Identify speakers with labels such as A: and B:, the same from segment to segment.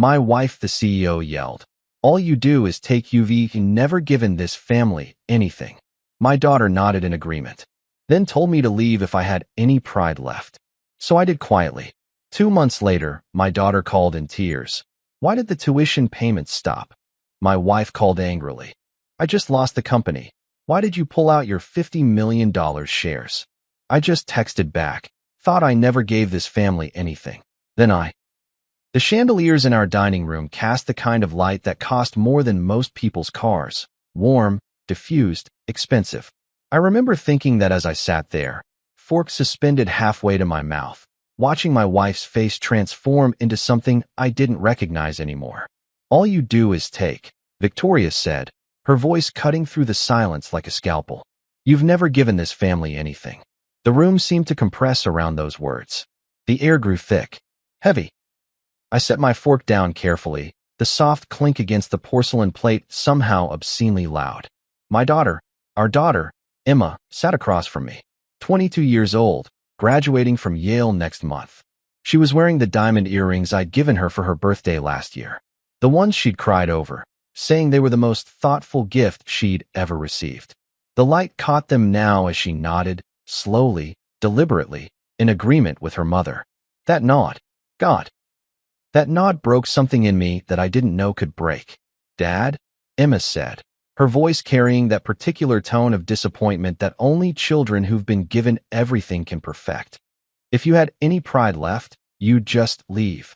A: My wife, the CEO, yelled. All you do is take you've never given this family anything. My daughter nodded in agreement, then told me to leave if I had any pride left. So I did quietly. 2 months later, my daughter called in tears. Why did the tuition payments stop? My wife called angrily. I just lost the company. Why did you pull out your $50 million shares? I just texted back. Thought I never gave this family anything. The chandeliers in our dining room cast the kind of light that cost more than most people's cars. Warm, diffused, expensive. I remember thinking that as I sat there, fork suspended halfway to my mouth, watching my wife's face transform into something I didn't recognize anymore. All you do is take, Victoria said, her voice cutting through the silence like a scalpel. You've never given this family anything. The room seemed to compress around those words. The air grew thick, heavy. I set my fork down carefully, the soft clink against the porcelain plate somehow obscenely loud. My daughter, our daughter, Emma, sat across from me. 22 years old, graduating from Yale next month. She was wearing the diamond earrings I'd given her for her birthday last year. The ones she'd cried over, saying they were the most thoughtful gift she'd ever received. The light caught them now as she nodded, slowly, deliberately, in agreement with her mother. That nod, God. That nod broke something in me that I didn't know could break. Dad, Emma said, her voice carrying that particular tone of disappointment that only children who've been given everything can perfect. If you had any pride left, you'd just leave.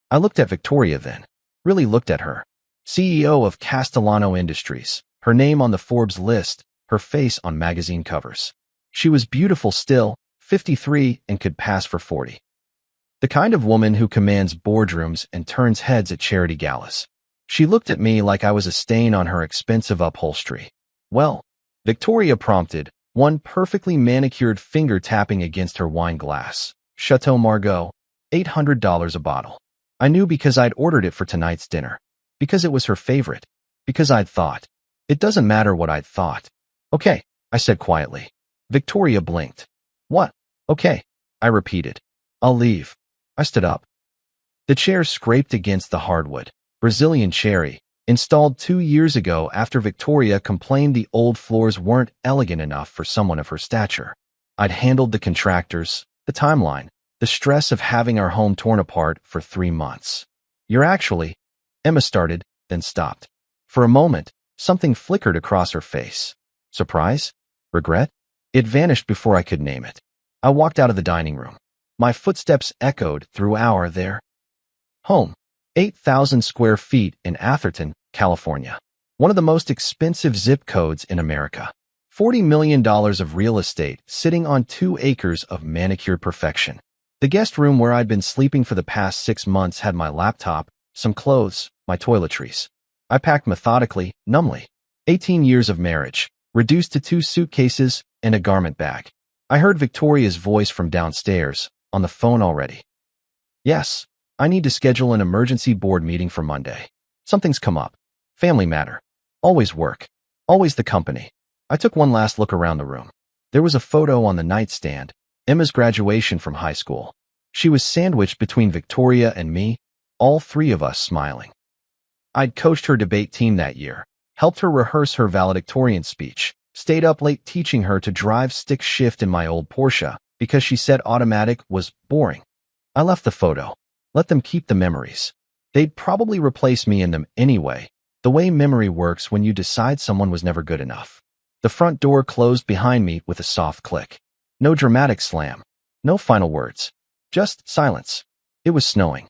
A: I looked at Victoria then, really looked at her. CEO of Castellano Industries, her name on the Forbes list, her face on magazine covers. She was beautiful still, 53, and could pass for 40. The kind of woman who commands boardrooms and turns heads at charity galas. She looked at me like I was a stain on her expensive upholstery. Well, Victoria prompted, one perfectly manicured finger tapping against her wine glass. Chateau Margaux, $800 a bottle. I knew because I'd ordered it for tonight's dinner. Because it was her favorite. Because I'd thought. It doesn't matter what I'd thought. Okay, I said quietly. Victoria blinked. What? Okay, I repeated. I'll leave. I stood up. The chair scraped against the hardwood. Brazilian cherry, installed 2 years ago after Victoria complained the old floors weren't elegant enough for someone of her stature. I'd handled the contractors, the timeline, the stress of having our home torn apart for 3 months. You're actually, Emma started, then stopped. For a moment, something flickered across her face. Surprise? Regret? It vanished before I could name it. I walked out of the dining room. My footsteps echoed through our there. Home. 8,000 square feet in Atherton, California. One of the most expensive zip codes in America. $40 million of real estate sitting on 2 acres of manicured perfection. The guest room where I'd been sleeping for the past 6 months had my laptop, some clothes, my toiletries. I packed methodically, numbly. 18 years of marriage, reduced to 2 suitcases and a garment bag. I heard Victoria's voice from downstairs, on the phone already. Yes, I need to schedule an emergency board meeting for Monday. Something's come up. Family matter. Always work. Always the company. I took one last look around the room. There was a photo on the nightstand, Emma's graduation from high school. She was sandwiched between Victoria and me, all 3 of us smiling. I'd coached her debate team that year, helped her rehearse her valedictorian speech, stayed up late teaching her to drive stick shift in my old Porsche because she said automatic was boring. I left the photo. Let them keep the memories. They'd probably replace me in them anyway, the way memory works when you decide someone was never good enough. The front door closed behind me with a soft click. No dramatic slam. No final words. Just silence. It was snowing.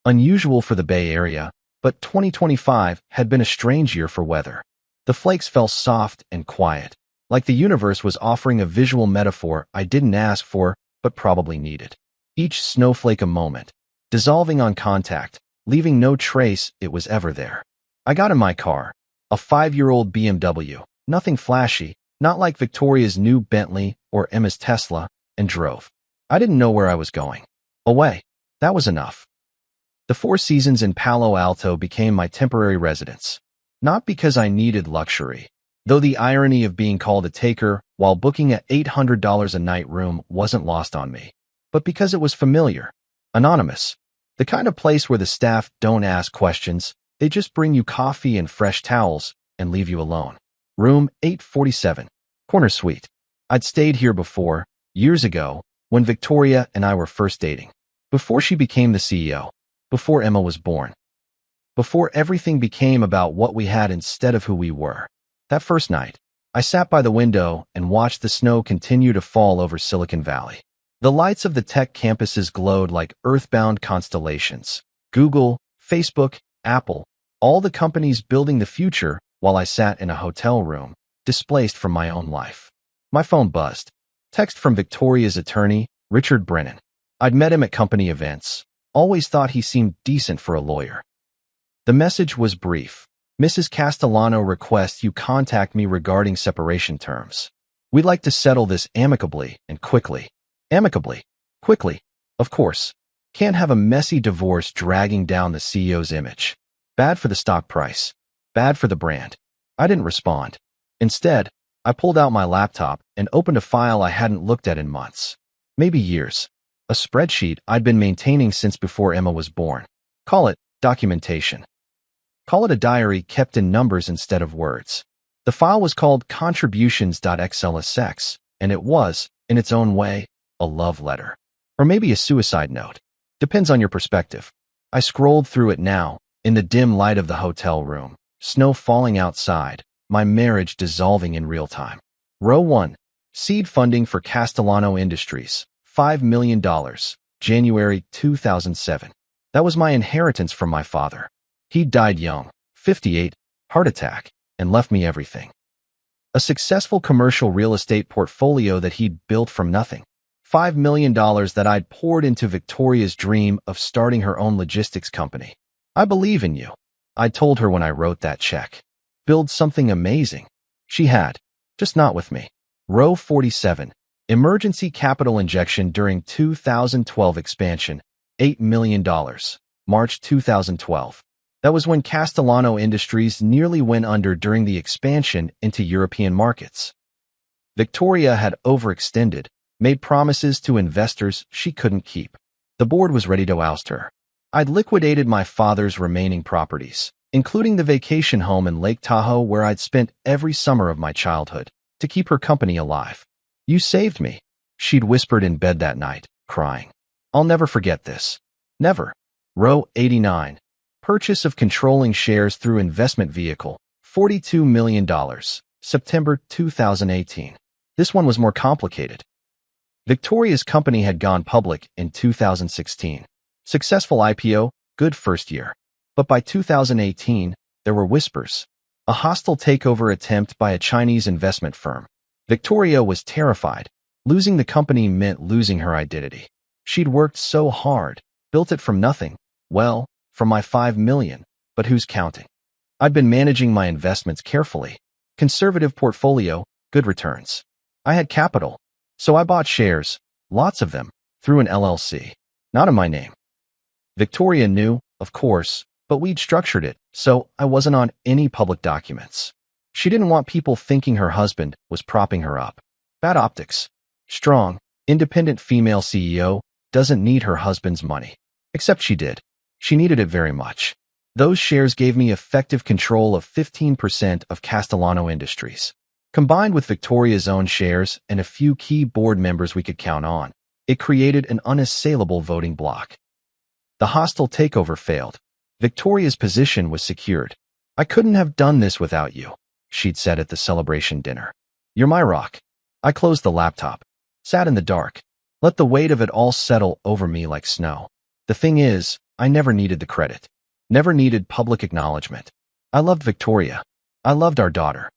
A: Unusual for the Bay Area, but 2025 had been a strange year for weather. The flakes fell soft and quiet, like the universe was offering a visual metaphor I didn't ask for, but probably needed. Each snowflake a moment, dissolving on contact, leaving no trace it was ever there. I got in my car, a 5-year-old BMW, nothing flashy, not like Victoria's new Bentley or Emma's Tesla, and drove. I didn't know where I was going. Away. That was enough. The Four Seasons in Palo Alto became my temporary residence. Not because I needed luxury, though the irony of being called a taker while booking a $800 a night room wasn't lost on me, but because it was familiar, anonymous, The kind of place where the staff don't ask questions, they just bring you coffee and fresh towels and leave you alone. Room 847, corner suite. I'd stayed here before, years ago, when Victoria and I were first dating. Before she became the CEO. Before Emma was born. Before everything became about what we had instead of who we were. That first night, I sat by the window and watched the snow continue to fall over Silicon Valley. The lights of the tech campuses glowed like earthbound constellations. Google, Facebook, Apple, all the companies building the future, while I sat in a hotel room, displaced from my own life. My phone buzzed. Text from Victoria's attorney, Richard Brennan. I'd met him at company events. Always thought he seemed decent for a lawyer. The message was brief. Mrs. Castellano requests you contact me regarding separation terms. We'd like to settle this amicably and quickly. Amicably. Quickly. Of course. Can't have a messy divorce dragging down the CEO's image. Bad for the stock price. Bad for the brand. I didn't respond. Instead, I pulled out my laptop and opened a file I hadn't looked at in months. Maybe years. A spreadsheet I'd been maintaining since before Emma was born. Call it documentation. Call it a diary kept in numbers instead of words. The file was called contributions.xlsx, and it was, in its own way, a love letter. Or maybe a suicide note. Depends on your perspective. I scrolled through it now, in the dim light of the hotel room, snow falling outside, my marriage dissolving in real time. Row 1. Seed funding for Castellano Industries. $5 million. January 2007. That was my inheritance from my father. He died young, 58, heart attack, and left me everything. A successful commercial real estate portfolio that he'd built from nothing. $5 million that I'd poured into Victoria's dream of starting her own logistics company. I believe in you, I told her when I wrote that check. Build something amazing. She had, just not with me. Row 47. Emergency capital injection during 2012 expansion. $8 million. March 2012. That was when Castellano Industries nearly went under during the expansion into European markets. Victoria had overextended, made promises to investors she couldn't keep. The board was ready to oust her. I'd liquidated my father's remaining properties, including the vacation home in Lake Tahoe where I'd spent every summer of my childhood, to keep her company alive. You saved me, she'd whispered in bed that night, crying. I'll never forget this. Never. Row 89. Purchase of controlling shares through investment vehicle. $42 million. September 2018. This one was more complicated. Victoria's company had gone public in 2016. Successful IPO, good first year. But by 2018, there were whispers. A hostile takeover attempt by a Chinese investment firm. Victoria was terrified. Losing the company meant losing her identity. She'd worked so hard, built it from nothing. Well, from my $5 million, but who's counting? I'd been managing my investments carefully. Conservative portfolio, good returns. I had capital, so I bought shares, lots of them, through an LLC. Not in my name. Victoria knew, of course, but we'd structured it, so I wasn't on any public documents. She didn't want people thinking her husband was propping her up. Bad optics. Strong, independent female CEO doesn't need her husband's money. Except she did. She needed it very much. Those shares gave me effective control of 15% of Castellano Industries. Combined with Victoria's own shares and a few key board members we could count on, it created an unassailable voting bloc. The hostile takeover failed. Victoria's position was secured. I couldn't have done this without you, she'd said at the celebration dinner. You're my rock. I closed the laptop, sat in the dark, let the weight of it all settle over me like snow. The thing is, I never needed the credit, never needed public acknowledgement. I loved Victoria. I loved our daughter.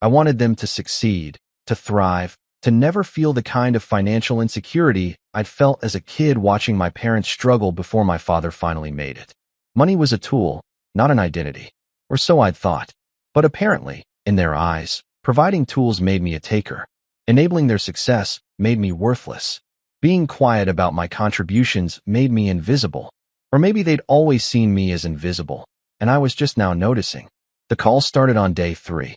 A: I wanted them to succeed, to thrive, to never feel the kind of financial insecurity I'd felt as a kid watching my parents struggle before my father finally made it. Money was a tool, not an identity. Or so I'd thought. But apparently, in their eyes, providing tools made me a taker. Enabling their success made me worthless. Being quiet about my contributions made me invisible. Or maybe they'd always seen me as invisible, and I was just now noticing. The call started on day 3.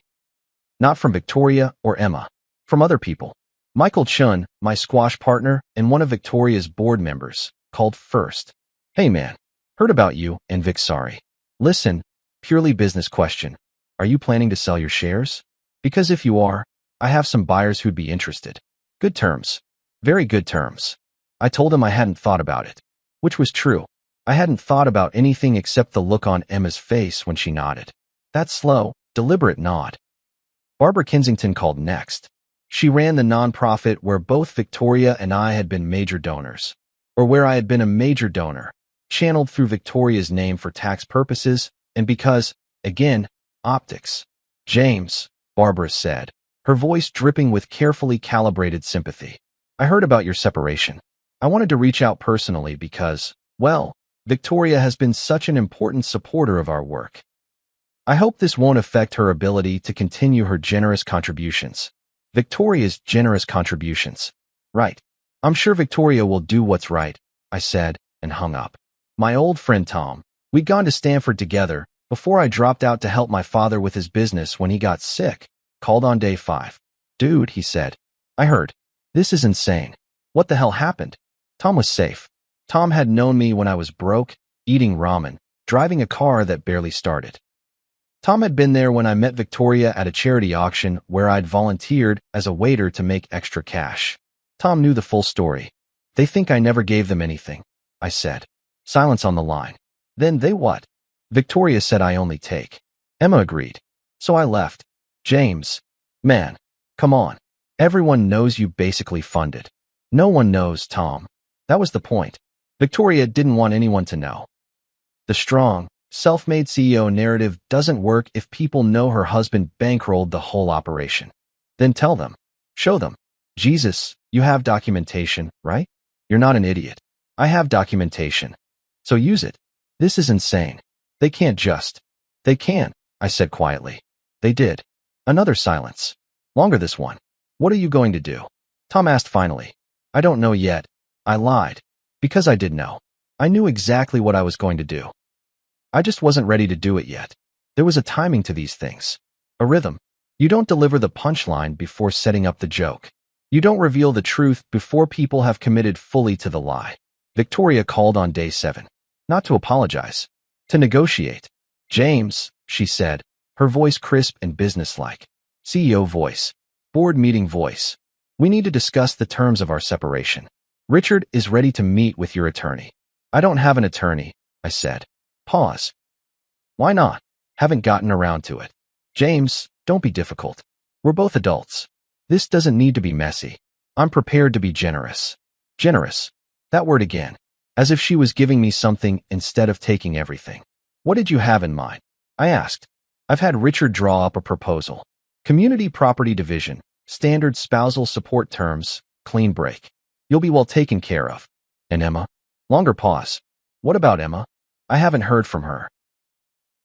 A: Not from Victoria or Emma. From other people. Michael Chun, my squash partner and one of Victoria's board members, called first. Hey man, heard about you and Vic Stori. Listen, purely business question. Are you planning to sell your shares? Because if you are, I have some buyers who'd be interested. Good terms. Very good terms. I told him I hadn't thought about it. Which was true. I hadn't thought about anything except the look on Emma's face when she nodded. That slow, deliberate nod. Barbara Kensington called next. She ran the nonprofit where both Victoria and I had been major donors. Or where I had been a major donor, channeled through Victoria's name for tax purposes, and because, again, optics. James, Barbara said, her voice dripping with carefully calibrated sympathy. I heard about your separation. I wanted to reach out personally because, well, Victoria has been such an important supporter of our work. I hope this won't affect her ability to continue her generous contributions. Victoria's generous contributions. Right. I'm sure Victoria will do what's right, I said, and hung up. My old friend Tom. We'd gone to Stanford together before I dropped out to help my father with his business when he got sick. Called on day 5. Dude, he said. I heard. This is insane. What the hell happened? Tom was safe. Tom had known me when I was broke, eating ramen, driving a car that barely started. Tom had been there when I met Victoria at a charity auction where I'd volunteered as a waiter to make extra cash. Tom knew the full story. They think I never gave them anything, I said. Silence on the line. Then they what? Victoria said I only take. Emma agreed. So I left. James. Man. Come on. Everyone knows you basically funded. No one knows, Tom. That was the point. Victoria didn't want anyone to know. The strong, self-made CEO narrative doesn't work if people know her husband bankrolled the whole operation. Then tell them. Show them. Jesus, you have documentation, right? You're not an idiot. I have documentation. So use it. This is insane. They can't just. They can, I said quietly. They did. Another silence. Longer this one. What are you going to do? Tom asked finally. I don't know yet. I lied. Because I did know. I knew exactly what I was going to do. I just wasn't ready to do it yet. There was a timing to these things. A rhythm. You don't deliver the punchline before setting up the joke. You don't reveal the truth before people have committed fully to the lie. Victoria called on day 7. Not to apologize. To negotiate. James, she said, her voice crisp and businesslike. CEO voice. Board meeting voice. We need to discuss the terms of our separation. Richard is ready to meet with your attorney. I don't have an attorney, I said. Pause. Why not? Haven't gotten around to it. James, don't be difficult. We're both adults. This doesn't need to be messy. I'm prepared to be generous. Generous. That word again. As if she was giving me something instead of taking everything. What did you have in mind? I asked. I've had Richard draw up a proposal. Community property division, standard spousal support terms, clean break. You'll be well taken care of. And Emma? Longer pause. What about Emma? I haven't heard from her.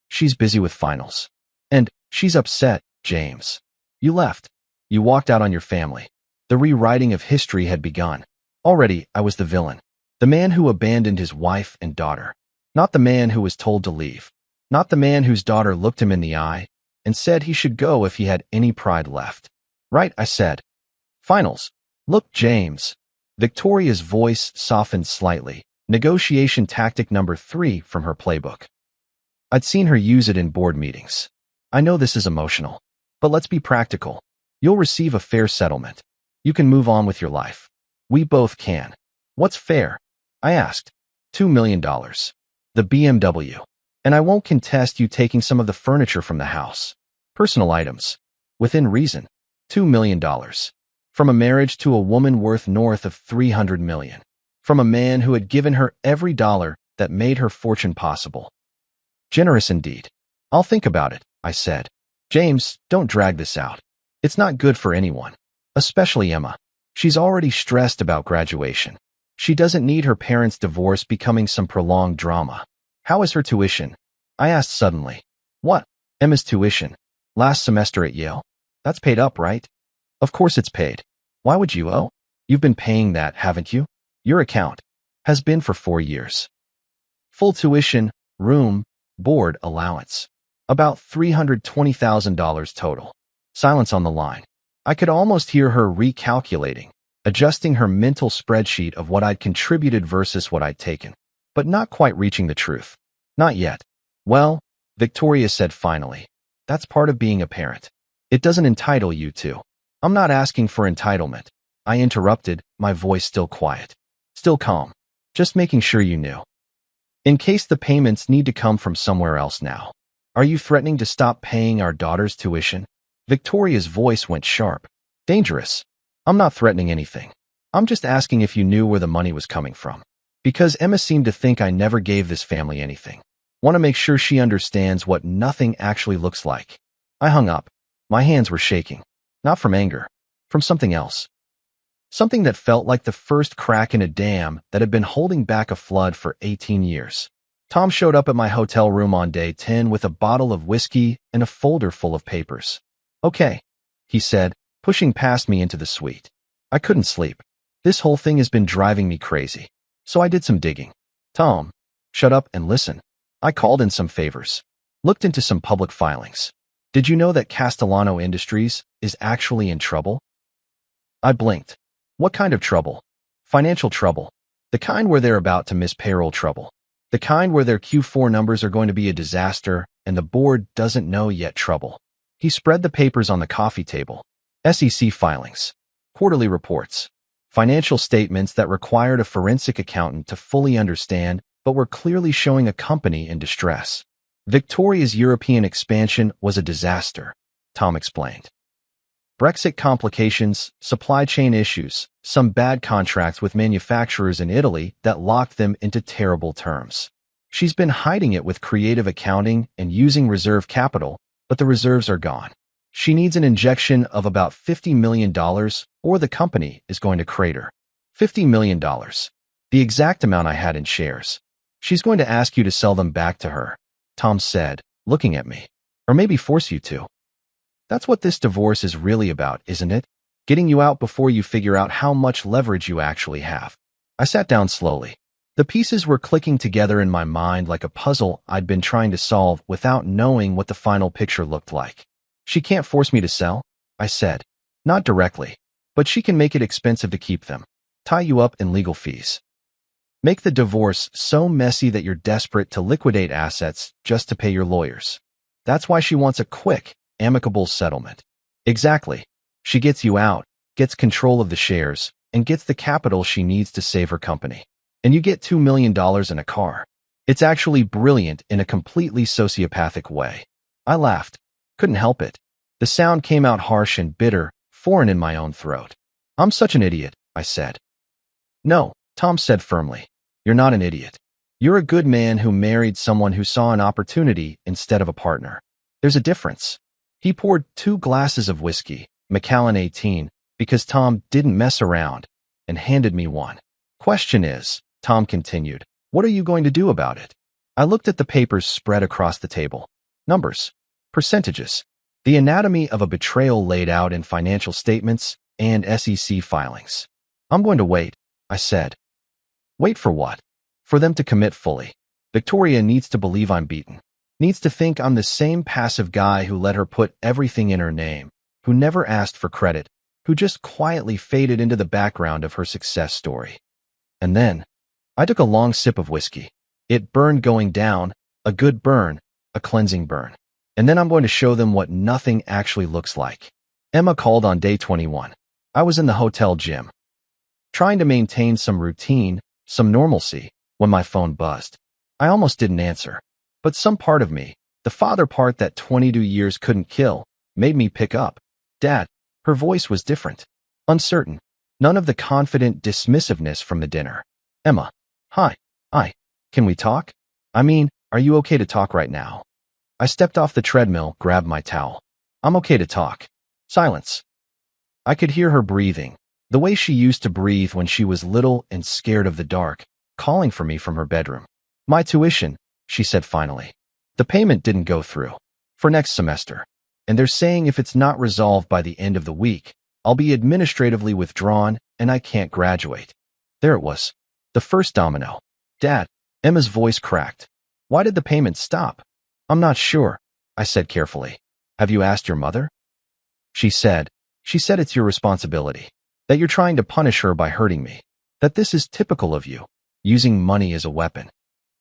A: She's busy with finals. And she's upset, James. You left. You walked out on your family. The rewriting of history had begun. Already, I was the villain. The man who abandoned his wife and daughter. Not the man who was told to leave. Not the man whose daughter looked him in the eye and said he should go if he had any pride left. Right, I said. Finals. Look, James. Victoria's voice softened slightly. Negotiation tactic number 3 from her playbook. I'd seen her use it in board meetings. I know this is emotional, but let's be practical. You'll receive a fair settlement. You can move on with your life. We both can. What's fair? I asked. $2 million. The BMW. And I won't contest you taking some of the furniture from the house. Personal items. Within reason. $2 million. From a marriage to a woman worth north of $300 million. From a man who had given her every dollar that made her fortune possible. Generous indeed. I'll think about it, I said. James, don't drag this out. It's not good for anyone. Especially Emma. She's already stressed about graduation. She doesn't need her parents' divorce becoming some prolonged drama. How is her tuition? I asked suddenly. What? Emma's tuition. Last semester at Yale. That's paid up, right? Of course it's paid. Why would you owe? You've been paying that, haven't you? Your account. Has been for 4 years. Full tuition, room, board allowance. About $320,000 total. Silence on the line. I could almost hear her recalculating, adjusting her mental spreadsheet of what I'd contributed versus what I'd taken. but not quite reaching the truth. Not yet. Well, Victoria said finally. That's part of being a parent. It doesn't entitle you to. I'm not asking for entitlement. I interrupted, my voice still quiet. Still calm. Just making sure you knew. In case the payments need to come from somewhere else now. Are you threatening to stop paying our daughter's tuition? Victoria's voice went sharp. Dangerous. I'm not threatening anything. I'm just asking if you knew where the money was coming from. Because Emma seemed to think I never gave this family anything. Want to make sure she understands what nothing actually looks like. I hung up. My hands were shaking. Not from anger. From something else. Something that felt like the first crack in a dam that had been holding back a flood for 18 years. Tom showed up at my hotel room on day 10 with a bottle of whiskey and a folder full of papers. Okay, he said, pushing past me into the suite. I couldn't sleep. This whole thing has been driving me crazy. So I did some digging. Tom, shut up and listen. I called in some favors. Looked into some public filings. Did you know that Castellano Industries is actually in trouble? I blinked. What kind of trouble? Financial trouble. The kind where they're about to miss payroll trouble. The kind where their Q4 numbers are going to be a disaster and the board doesn't know yet trouble. He spread the papers on the coffee table. SEC filings. Quarterly reports. Financial statements that required a forensic accountant to fully understand but were clearly showing a company in distress. Victoria's European expansion was a disaster, Tom explained. Brexit complications, supply chain issues, some bad contracts with manufacturers in Italy that locked them into terrible terms. She's been hiding it with creative accounting and using reserve capital, but the reserves are gone. She needs an injection of about $50 million or the company is going to crater. $50 million. The exact amount I had in shares. She's going to ask you to sell them back to her, Tom said, looking at me. Or maybe force you to. That's what this divorce is really about, isn't it? Getting you out before you figure out how much leverage you actually have. I sat down slowly. The pieces were clicking together in my mind like a puzzle I'd been trying to solve without knowing what the final picture looked like. She can't force me to sell, I said. Not directly. But she can make it expensive to keep them. Tie you up in legal fees. Make the divorce so messy that you're desperate to liquidate assets just to pay your lawyers. That's why she wants a quick, amicable settlement. Exactly. She gets you out, gets control of the shares, and gets the capital she needs to save her company. And you get $2 million in a car. It's actually brilliant in a completely sociopathic way. I laughed. Couldn't help it. The sound came out harsh and bitter, foreign in my own throat. I'm such an idiot, I said. No, Tom said firmly. You're not an idiot. You're a good man who married someone who saw an opportunity instead of a partner. There's a difference. He poured 2 glasses of whiskey, Macallan 18, because Tom didn't mess around, and handed me one. Question is, Tom continued, what are you going to do about it? I looked at the papers spread across the table. Numbers. Percentages. The anatomy of a betrayal laid out in financial statements and SEC filings. I'm going to wait, I said. Wait for what? For them to commit fully. Victoria needs to believe I'm beaten. Needs to think I'm the same passive guy who let her put everything in her name, who never asked for credit, who just quietly faded into the background of her success story. And then, I took a long sip of whiskey. It burned going down, a good burn, a cleansing burn. And then I'm going to show them what nothing actually looks like. Emma called on day 21. I was in the hotel gym, trying to maintain some routine, some normalcy, when my phone buzzed. I almost didn't answer. But some part of me, the father part that 22 years couldn't kill, made me pick up. Dad. Her voice was different. Uncertain. None of the confident dismissiveness from the dinner. Emma. Hi. Can we talk? I mean, are you okay to talk right now? I stepped off the treadmill, grabbed my towel. I'm okay to talk. Silence. I could hear her breathing, the way she used to breathe when she was little and scared of the dark, calling for me from her bedroom. My tuition, she said finally. The payment didn't go through. For next semester. And they're saying if it's not resolved by the end of the week, I'll be administratively withdrawn and I can't graduate. There it was. The first domino. Dad. Emma's voice cracked. Why did the payment stop? I'm not sure, I said carefully. Have you asked your mother? She said it's your responsibility. That you're trying to punish her by hurting me. That this is typical of you. Using money as a weapon.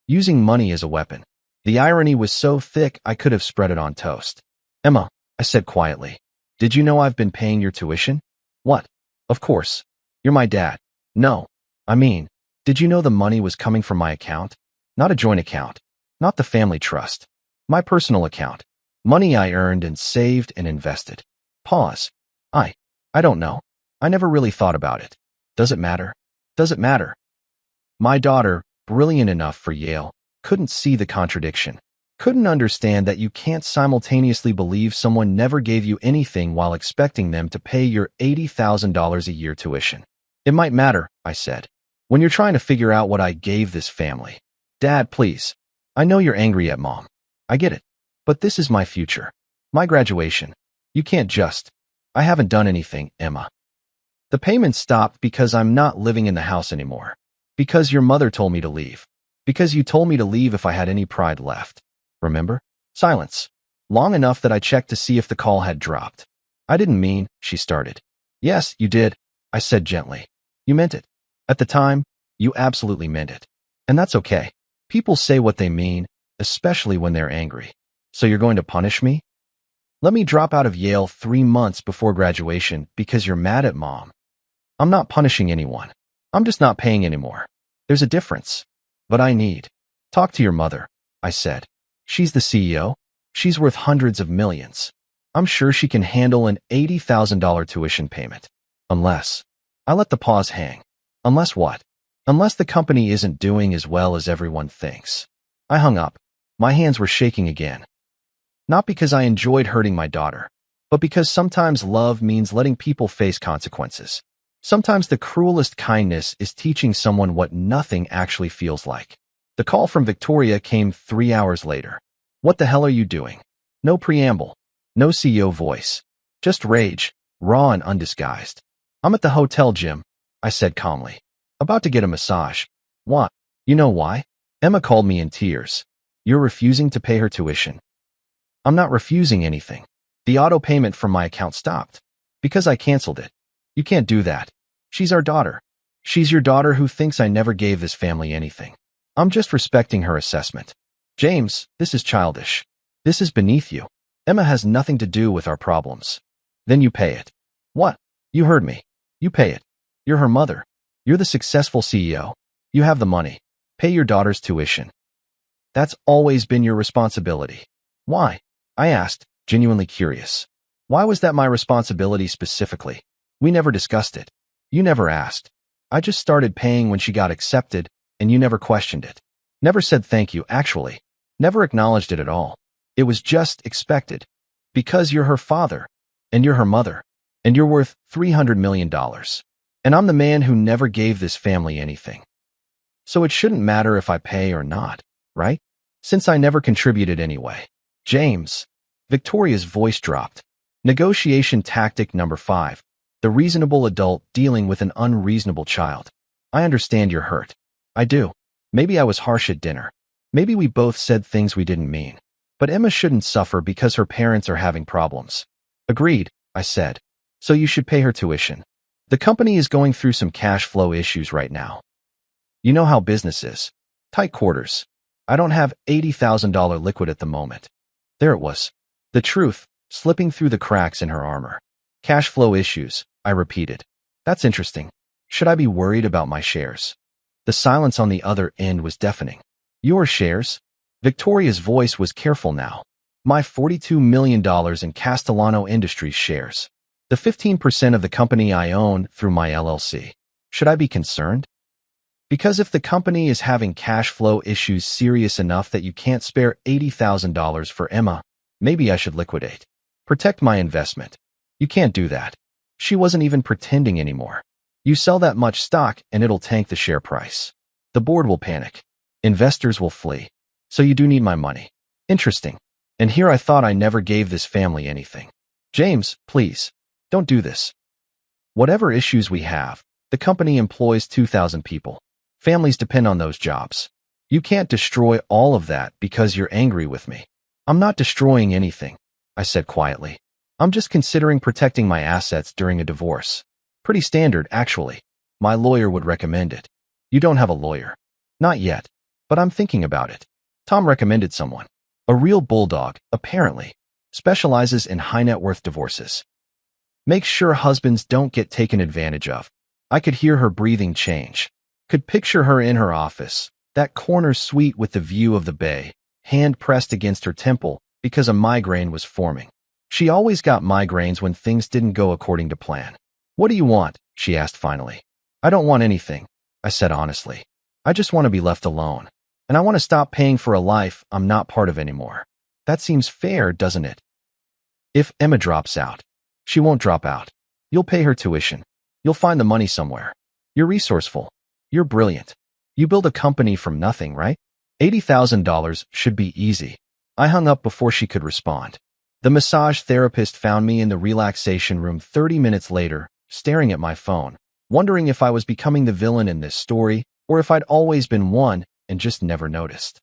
A: Using money as a weapon. The irony was so thick I could have spread it on toast. Emma, I said quietly, did you know I've been paying your tuition? What? Of course. You're my dad. No. I mean, did you know the money was coming from my account? Not a joint account. Not the family trust. My personal account. Money I earned and saved and invested. Pause. I don't know. I never really thought about it. Does it matter? Does it matter? My daughter, brilliant enough for Yale, couldn't see the contradiction. Couldn't understand that you can't simultaneously believe someone never gave you anything while expecting them to pay your $80,000 a year tuition. It might matter, I said, when you're trying to figure out what I gave this family. Dad, please. I know you're angry at Mom. I get it. But this is my future. My graduation. You can't just. I haven't done anything, Emma. The payment stopped because I'm not living in the house anymore. Because your mother told me to leave. Because you told me to leave if I had any pride left. Remember? Silence. Long enough that I checked to see if the call had dropped. I didn't mean, she started. Yes, you did, I said gently. You meant it. At the time, you absolutely meant it. And that's okay. People say what they mean, especially when they're angry. So you're going to punish me? Let me drop out of Yale 3 months before graduation because you're mad at Mom. I'm not punishing anyone. I'm just not paying anymore. There's a difference. But I need. Talk to your mother, I said. She's the CEO. She's worth hundreds of millions. I'm sure she can handle an $80,000 tuition payment. Unless. I let the pause hang. Unless what? Unless the company isn't doing as well as everyone thinks. I hung up. My hands were shaking again. Not because I enjoyed hurting my daughter, but because sometimes love means letting people face consequences. Sometimes the cruelest kindness is teaching someone what nothing actually feels like. The call from Victoria came 3 hours later. What the hell are you doing? No preamble. No CEO voice. Just rage, raw and undisguised. I'm at the hotel gym, I said calmly. About to get a massage. What? You know why? Emma called me in tears. You're refusing to pay her tuition. I'm not refusing anything. The auto payment from my account stopped. Because I canceled it. You can't do that. She's our daughter. She's your daughter who thinks I never gave this family anything. I'm just respecting her assessment. James, this is childish. This is beneath you. Emma has nothing to do with our problems. Then you pay it. What? You heard me. You pay it. You're her mother. You're the successful CEO. You have the money. Pay your daughter's tuition. That's always been your responsibility. Why? I asked, genuinely curious. Why was that my responsibility specifically? We never discussed it. You never asked. I just started paying when she got accepted, and you never questioned it. Never said thank you, actually. Never acknowledged it at all. It was just expected. Because you're her father, and you're her mother, and you're worth $300 million. And I'm the man who never gave this family anything. So it shouldn't matter if I pay or not, right? Since I never contributed anyway. James. Victoria's voice dropped. Negotiation tactic number 5. The reasonable adult dealing with an unreasonable child. I understand you're hurt. I do. Maybe I was harsh at dinner. Maybe we both said things we didn't mean. But Emma shouldn't suffer because her parents are having problems. Agreed, I said. So you should pay her tuition. The company is going through some cash flow issues right now. You know how business is. Tight quarters. I don't have $80,000 liquid at the moment. There it was. The truth, slipping through the cracks in her armor. Cash flow issues, I repeated. That's interesting. Should I be worried about my shares? The silence on the other end was deafening. Your shares? Victoria's voice was careful now. My $42 million in Castellano Industries shares. The 15% of the company I own through my LLC. Should I be concerned? Because if the company is having cash flow issues serious enough that you can't spare $80,000 for Emma, maybe I should liquidate. Protect my investment. You can't do that. She wasn't even pretending anymore. You sell that much stock and it'll tank the share price. The board will panic. Investors will flee. So you do need my money. Interesting. And here I thought I never gave this family anything. James, please, don't do this. Whatever issues we have, the company employs 2,000 people. Families depend on those jobs. You can't destroy all of that because you're angry with me. I'm not destroying anything, I said quietly. I'm just considering protecting my assets during a divorce. Pretty standard, actually. My lawyer would recommend it. You don't have a lawyer. Not yet. but I'm thinking about it. Tom recommended someone. A real bulldog, apparently. Specializes in high-net-worth divorces. Makes sure husbands don't get taken advantage of. I could hear her breathing change. Could picture her in her office, that corner suite with the view of the bay, hand pressed against her temple because a migraine was forming. She always got migraines when things didn't go according to plan. "What do you want?" she asked finally. "I don't want anything," I said honestly. "I just want to be left alone. And I want to stop paying for a life I'm not part of anymore." That seems fair, doesn't it? If Emma drops out, she won't drop out. You'll pay her tuition. You'll find the money somewhere. You're resourceful. You're brilliant. You build a company from nothing, right? $80,000 should be easy. I hung up before she could respond. The massage therapist found me in the relaxation room 30 minutes later, staring at my phone, wondering if I was becoming the villain in this story or if I'd always been one and just never noticed.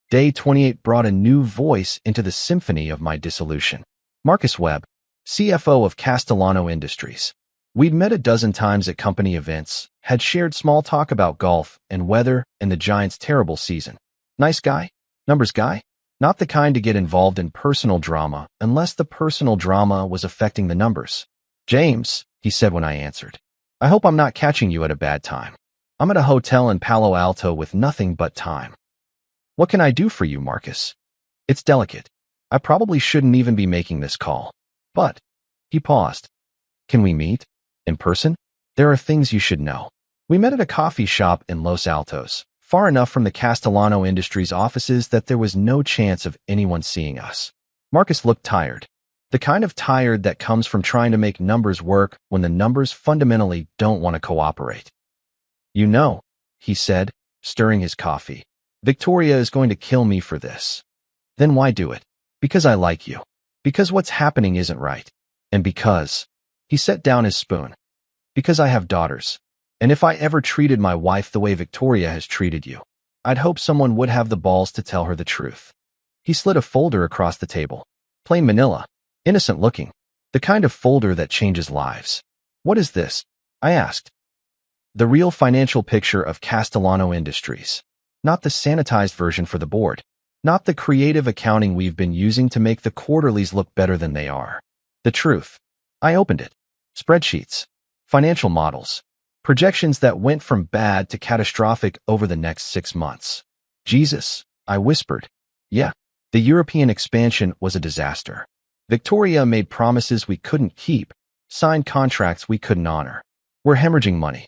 A: Day 28 brought a new voice into the symphony of my dissolution. Marcus Webb, CFO of Castellano Industries. We'd met a dozen times at company events, had shared small talk about golf and weather and the Giants' terrible season. Nice guy? Numbers guy? Not the kind to get involved in personal drama unless the personal drama was affecting the numbers. "James," he said when I answered, "I hope I'm not catching you at a bad time. I'm at a hotel in Palo Alto with nothing but time." "What can I do for you, Marcus?" "It's delicate. I probably shouldn't even be making this call. But," he paused, "can we meet? In person? There are things you should know." We met at a coffee shop in Los Altos, far enough from the Castellano Industries offices that there was no chance of anyone seeing us. Marcus looked tired. The kind of tired that comes from trying to make numbers work when the numbers fundamentally don't want to cooperate. "You know," he said, stirring his coffee, "Victoria is going to kill me for this." "Then why do it?" "Because I like you. Because what's happening isn't right. And because," he set down his spoon, "because I have daughters. And if I ever treated my wife the way Victoria has treated you, I'd hope someone would have the balls to tell her the truth." He slid a folder across the table. Plain manila. Innocent looking. The kind of folder that changes lives. "What is this?" I asked. "The real financial picture of Castellano Industries. Not the sanitized version for the board. Not the creative accounting we've been using to make the quarterlies look better than they are. The truth." I opened it. Spreadsheets. Financial models. Projections that went from bad to catastrophic over the next 6 months. "Jesus," I whispered. "Yeah, the European expansion was a disaster. Victoria made promises we couldn't keep, signed contracts we couldn't honor. We're hemorrhaging money.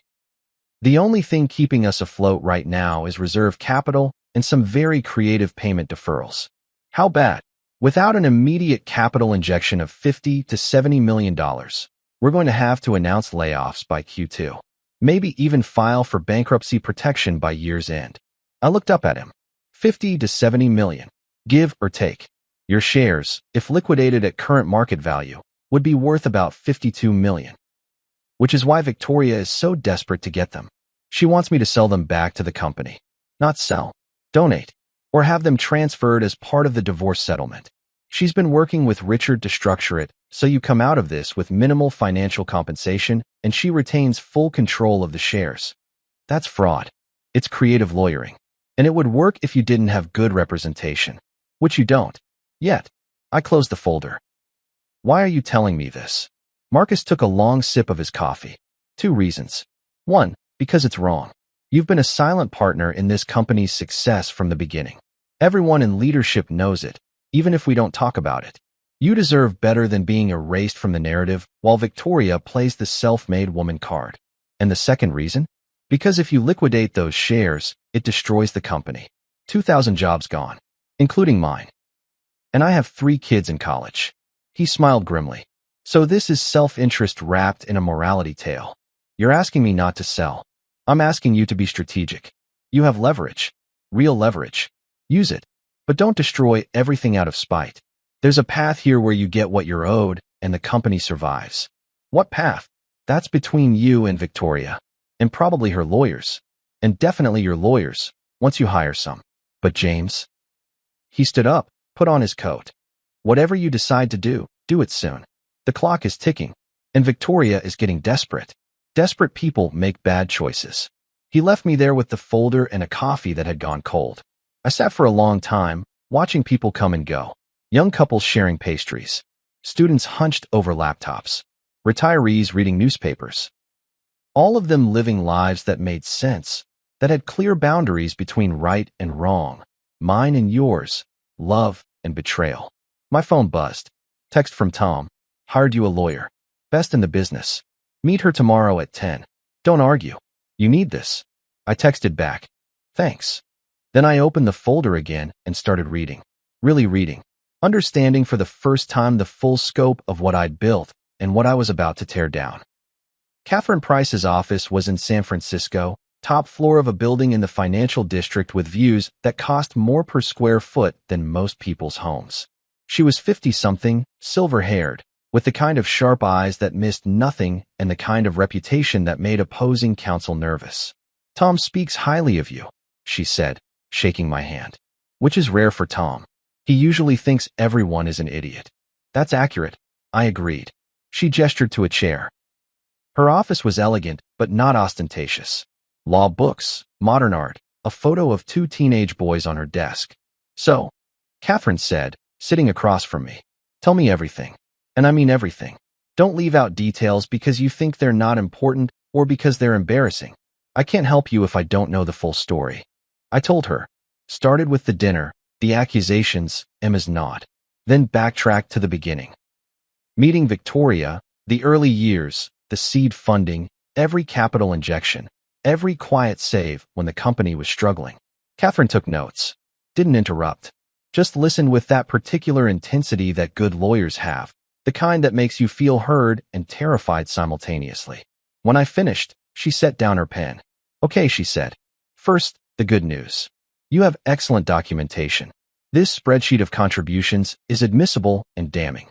A: The only thing keeping us afloat right now is reserve capital and some very creative payment deferrals." "How bad?" "Without an immediate capital injection of $50 to $70 million, we're going to have to announce layoffs by Q2. Maybe even file for bankruptcy protection by year's end." I looked up at him. 50 to 70 million. Give or take. Your shares, if liquidated at current market value, would be worth about 52 million. Which is why Victoria is so desperate to get them. She wants me to sell them back to the company. Not sell. Donate. Or have them transferred as part of the divorce settlement. She's been working with Richard to structure it so you come out of this with minimal financial compensation and she retains full control of the shares. That's fraud. It's creative lawyering. And it would work if you didn't have good representation. Which you don't. Yet. I closed the folder. "Why are you telling me this?" Marcus took a long sip of his coffee. 2 reasons. 1, because it's wrong. You've been a silent partner in this company's success from the beginning. Everyone in leadership knows it, even if we don't talk about it. You deserve better than being erased from the narrative while Victoria plays the self-made woman card. And the second reason? Because if you liquidate those shares, it destroys the company. 2,000 jobs gone, including mine. And I have 3 kids in college. He smiled grimly. So this is self-interest wrapped in a morality tale. You're asking me not to sell. I'm asking you to be strategic. You have leverage. Real leverage. Use it. But don't destroy everything out of spite. There's a path here where you get what you're owed and the company survives. What path? That's between you and Victoria. And probably her lawyers. And definitely your lawyers, once you hire some. But James? He stood up, put on his coat. Whatever you decide to do it soon. The clock is ticking. And Victoria is getting desperate. Desperate people make bad choices. He left me there with the folder and a coffee that had gone cold. I sat for a long time, watching people come and go. Young couples sharing pastries. Students hunched over laptops. Retirees reading newspapers. All of them living lives that made sense, that had clear boundaries between right and wrong, mine and yours, love and betrayal. My phone buzzed. Text from Tom. Hired you a lawyer. Best in the business. Meet her tomorrow at 10. Don't argue. You need this. I texted back. Thanks. Then I opened the folder again and started reading. Really reading. Understanding for the first time the full scope of what I'd built and what I was about to tear down. Catherine Price's office was in San Francisco, top floor of a building in the financial district with views that cost more per square foot than most people's homes. She was 50-something, silver-haired, with the kind of sharp eyes that missed nothing and the kind of reputation that made opposing counsel nervous. Tom speaks highly of you, she said, shaking my hand. Which is rare for Tom. He usually thinks everyone is an idiot. That's accurate, I agreed. She gestured to a chair. Her office was elegant, but not ostentatious. Law books, modern art, a photo of 2 teenage boys on her desk. So, Catherine said, sitting across from me, tell me everything. And I mean everything. Don't leave out details because you think they're not important or because they're embarrassing. I can't help you if I don't know the full story. I told her. Started with the dinner, the accusations, Emma's nod. Then backtracked to the beginning. Meeting Victoria, the early years, the seed funding, every capital injection, every quiet save when the company was struggling. Catherine took notes. Didn't interrupt. Just listened with that particular intensity that good lawyers have, the kind that makes you feel heard and terrified simultaneously. When I finished, she set down her pen. Okay, she said. First, the good news. You have excellent documentation. This spreadsheet of contributions is admissible and damning.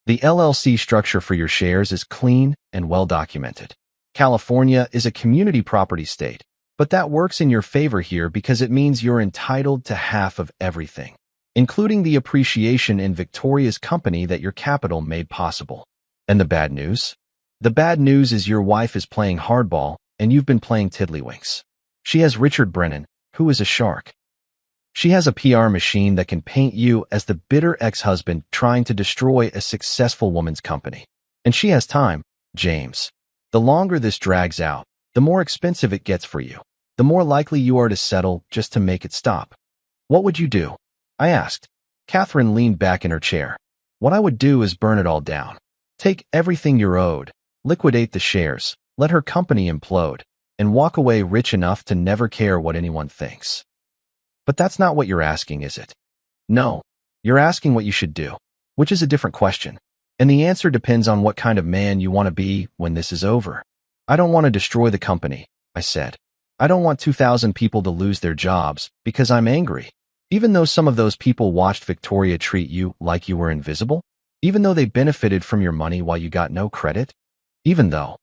A: The LLC structure for your shares is clean and well documented. California is a community property state, but that works in your favor here because it means you're entitled to half of everything, including the appreciation in Victoria's company that your capital made possible. And the bad news? The bad news is your wife is playing hardball and you've been playing tiddlywinks. She has Richard Brennan, who is a shark. She has a PR machine that can paint you as the bitter ex-husband trying to destroy a successful woman's company. And she has time, James. The longer this drags out, the more expensive it gets for you. The more likely you are to settle just to make it stop. What would you do? I asked. Catherine leaned back in her chair. What I would do is burn it all down. Take everything you're owed, liquidate the shares, let her company implode, and walk away rich enough to never care what anyone thinks. But that's not what you're asking, is it? No, you're asking what you should do, which is a different question. And the answer depends on what kind of man you want to be when this is over. I don't want to destroy the company, I said. I don't want 2,000 people to lose their jobs because I'm angry. Even though some of those people watched Victoria treat you like you were invisible? Even though they benefited from your money while you got no credit? Even though.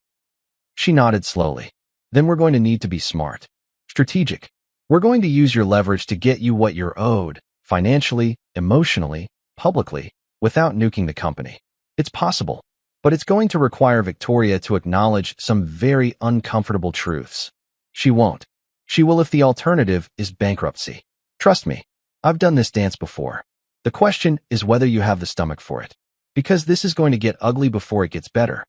A: She nodded slowly. Then we're going to need to be smart. Strategic. We're going to use your leverage to get you what you're owed, financially, emotionally, publicly, without nuking the company. It's possible, but it's going to require Victoria to acknowledge some very uncomfortable truths. She won't. She will if the alternative is bankruptcy. Trust me, I've done this dance before. The question is whether you have the stomach for it, because this is going to get ugly before it gets better.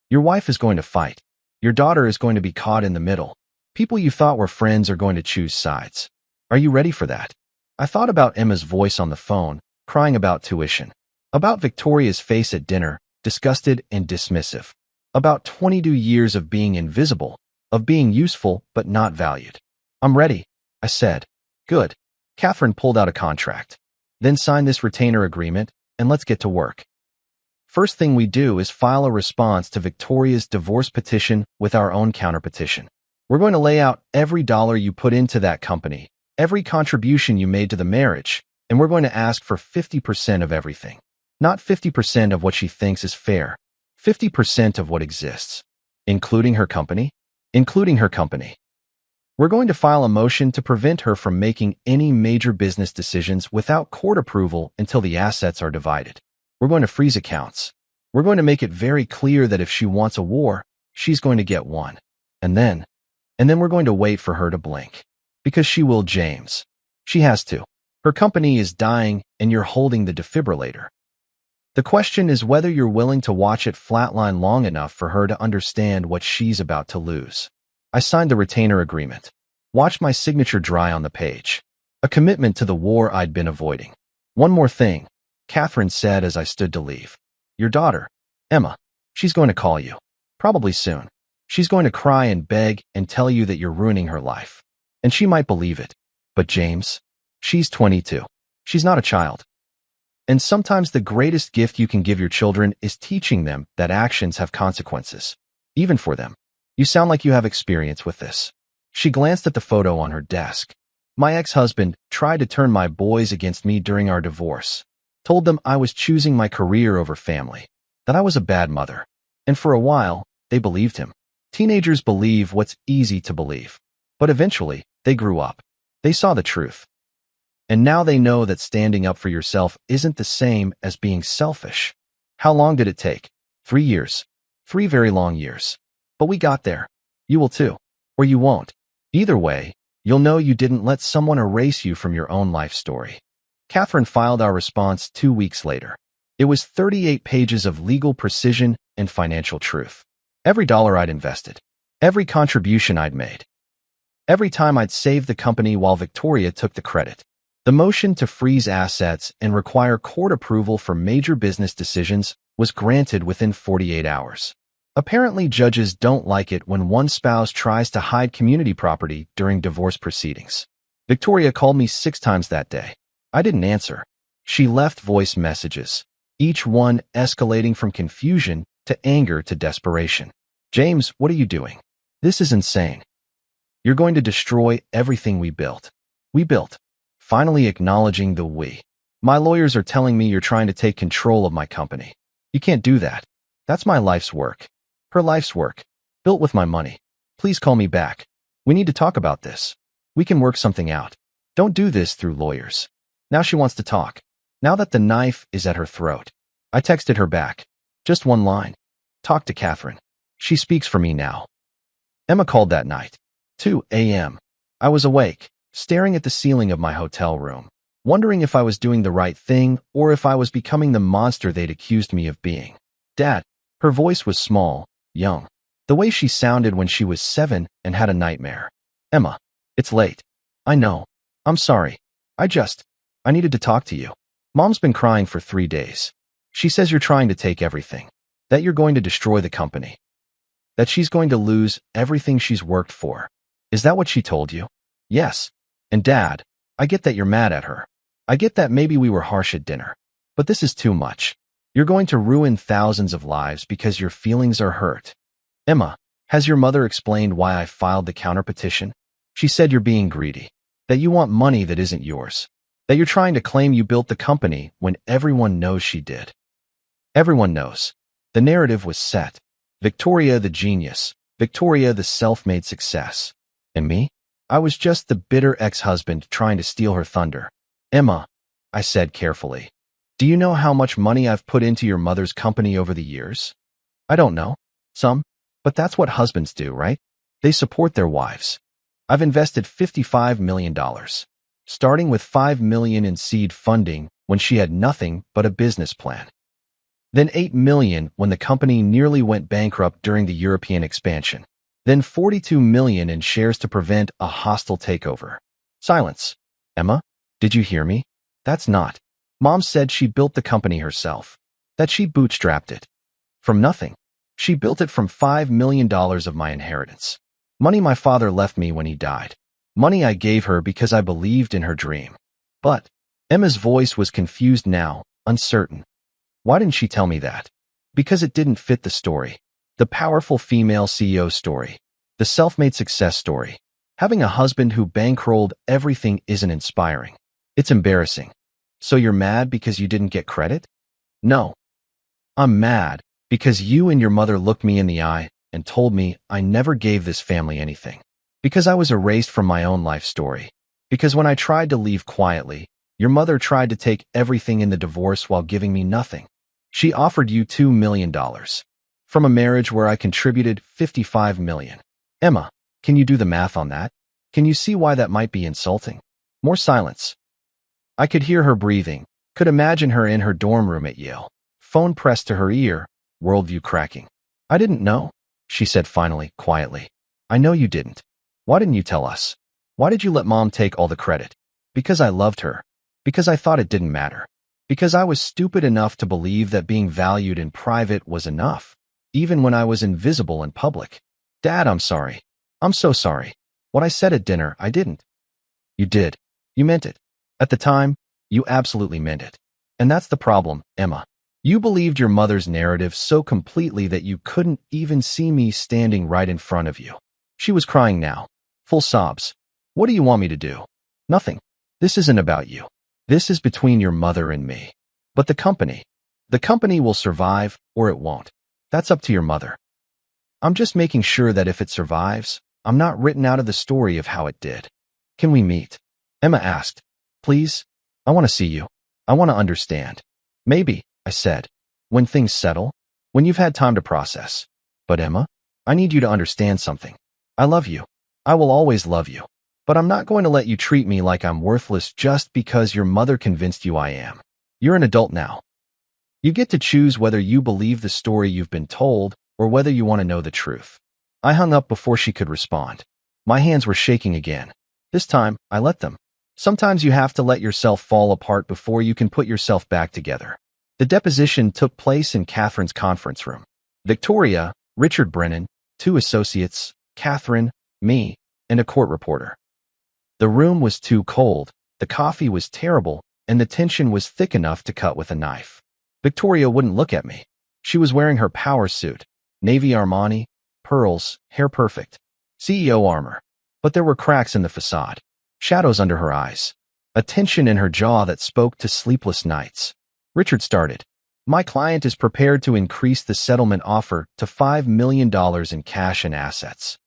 A: Your wife is going to fight. Your daughter is going to be caught in the middle. People you thought were friends are going to choose sides. Are you ready for that? I thought about Emma's voice on the phone, crying about tuition. About Victoria's face at dinner, disgusted and dismissive. About 22 years of being invisible, of being useful but not valued. I'm ready, I said. Good. Catherine pulled out a contract. Then sign this retainer agreement, and let's get to work. First thing we do is file a response to Victoria's divorce petition with our own counterpetition. We're going to lay out every dollar you put into that company, every contribution you made to the marriage, and we're going to ask for 50% of everything. Not 50% of what she thinks is fair, 50% of what exists. Including her company? Including her company. We're going to file a motion to prevent her from making any major business decisions without court approval until the assets are divided. We're going to freeze accounts. We're going to make it very clear that if she wants a war, she's going to get one. And then, And then we're going to wait for her to blink. Because she will, James. She has to. Her company is dying and you're holding the defibrillator. The question is whether you're willing to watch it flatline long enough for her to understand what she's about to lose. I signed the retainer agreement. Watched my signature dry on the page. A commitment to the war I'd been avoiding. One more thing, Catherine said as I stood to leave. Your daughter, Emma, she's going to call you. Probably soon. She's going to cry and beg and tell you that you're ruining her life. And she might believe it. But James, she's 22. She's not a child. And sometimes the greatest gift you can give your children is teaching them that actions have consequences. Even for them. You sound like you have experience with this. She glanced at the photo on her desk. My ex-husband tried to turn my boys against me during our divorce. Told them I was choosing my career over family. That I was a bad mother. And for a while, they believed him. Teenagers believe what's easy to believe. But eventually, they grew up. They saw the truth. And now they know that standing up for yourself isn't the same as being selfish. How long did it take? 3 years. 3 very long years. But we got there. You will too. Or you won't. Either way, you'll know you didn't let someone erase you from your own life story. Catherine filed our response 2 weeks later. It was 38 pages of legal precision and financial truth. Every dollar I'd invested. Every contribution I'd made. Every time I'd saved the company while Victoria took the credit. The motion to freeze assets and require court approval for major business decisions was granted within 48 hours. Apparently, judges don't like it when one spouse tries to hide community property during divorce proceedings. Victoria called me 6 times that day. I didn't answer. She left voice messages, each one escalating from confusion to anger to desperation. James, what are you doing? This is insane. You're going to destroy everything we built. We built. Finally acknowledging the we. My lawyers are telling me you're trying to take control of my company. You can't do that. That's my life's work. Her life's work. Built with my money. Please call me back. We need to talk about this. We can work something out. Don't do this through lawyers. Now she wants to talk. Now that the knife is at her throat. I texted her back. Just one line. Talk to Catherine. She speaks for me now. Emma called that night. 2 a.m. I was awake, staring at the ceiling of my hotel room, wondering if I was doing the right thing or if I was becoming the monster they'd accused me of being. Dad. Her voice was small, young. The way she sounded when she was 7 and had a nightmare. Emma. It's late. I know. I'm sorry. I needed to talk to you. Mom's been crying for 3 days. She says you're trying to take everything. That you're going to destroy the company. That she's going to lose everything she's worked for. Is that what she told you? Yes. And Dad, I get that you're mad at her. I get that maybe we were harsh at dinner. But this is too much. You're going to ruin thousands of lives because your feelings are hurt. Emma, has your mother explained why I filed the counterpetition? She said you're being greedy. That you want money that isn't yours. That you're trying to claim you built the company when everyone knows she did. Everyone knows. The narrative was set. Victoria the genius. Victoria the self-made success. And me? I was just the bitter ex-husband trying to steal her thunder. Emma, I said carefully. Do you know how much money I've put into your mother's company over the years? I don't know. Some. But that's what husbands do, right? They support their wives. I've invested $55 million. Starting with $5 million in seed funding when she had nothing but a business plan. Then $8 million when the company nearly went bankrupt during the European expansion. Then $42 million in shares to prevent a hostile takeover. Silence. Emma, did you hear me? That's not. Mom said she built the company herself. That she bootstrapped it. From nothing. She built it from $5 million of my inheritance. Money my father left me when he died. Money I gave her because I believed in her dream. But Emma's voice was confused now, uncertain. Why didn't she tell me that? Because it didn't fit the story. The powerful female CEO story. The self-made success story. Having a husband who bankrolled everything isn't inspiring. It's embarrassing. So you're mad because you didn't get credit? No. I'm mad because you and your mother looked me in the eye and told me I never gave this family anything. Because I was erased from my own life story. Because when I tried to leave quietly, your mother tried to take everything in the divorce while giving me nothing. She offered you $2 million. From a marriage where I contributed $55 million. Emma, Can you do the math on that? Can you see why that might be insulting? More silence. I could hear her breathing, could imagine her in her dorm room at Yale. Phone pressed to her ear, worldview cracking. I didn't know, she said finally, quietly. I know you didn't. Why didn't you tell us? Why did you let Mom take all the credit? Because I loved her. Because I thought it didn't matter. Because I was stupid enough to believe that being valued in private was enough, even when I was invisible in public. Dad, I'm sorry. I'm so sorry. What I said at dinner, I didn't. You did. You meant it. At the time, you absolutely meant it. And that's the problem, Emma. You believed your mother's narrative so completely that you couldn't even see me standing right in front of you. She was crying now. Full sobs. What do you want me to do? Nothing. This isn't about you. This is between your mother and me. But the company will survive or it won't. That's up to your mother. I'm just making sure that if it survives, I'm not written out of the story of how it did. Can we meet? Emma asked. Please? I want to see you. I want to understand. Maybe, I said. When things settle? When you've had time to process. But Emma, I need you to understand something. I love you. I will always love you. But I'm not going to let you treat me like I'm worthless just because your mother convinced you I am. You're an adult now. You get to choose whether you believe the story you've been told or whether you want to know the truth. I hung up before she could respond. My hands were shaking again. This time, I let them. Sometimes you have to let yourself fall apart before you can put yourself back together. The deposition took place in Catherine's conference room. Victoria, Richard Brennan, 2 associates, Catherine, me, and a court reporter. The room was too cold, the coffee was terrible, and the tension was thick enough to cut with a knife. Victoria wouldn't look at me. She was wearing her power suit, navy Armani, pearls, hair perfect, CEO armor. But there were cracks in the facade, shadows under her eyes, a tension in her jaw that spoke to sleepless nights. Richard started. My client is prepared to increase the settlement offer to $5 million in cash and assets.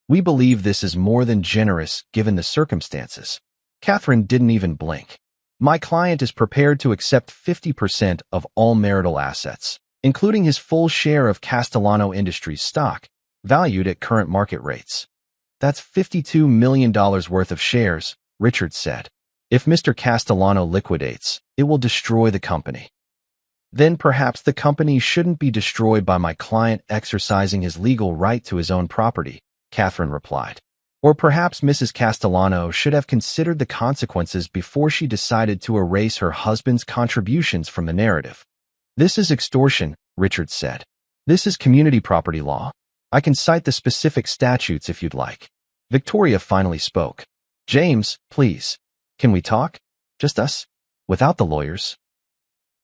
A: We believe this is more than generous given the circumstances. Catherine didn't even blink. My client is prepared to accept 50% of all marital assets, including his full share of Castellano Industries stock, valued at current market rates. That's $52 million worth of shares, Richard said. If Mr. Castellano liquidates, it will destroy the company. Then perhaps the company shouldn't be destroyed by my client exercising his legal right to his own property, Catherine replied. Or perhaps Mrs. Castellano should have considered the consequences before she decided to erase her husband's contributions from the narrative. This is extortion, Richard said. This is community property law. I can cite the specific statutes if you'd like. Victoria finally spoke. James, please. Can we talk? Just us? Without the lawyers?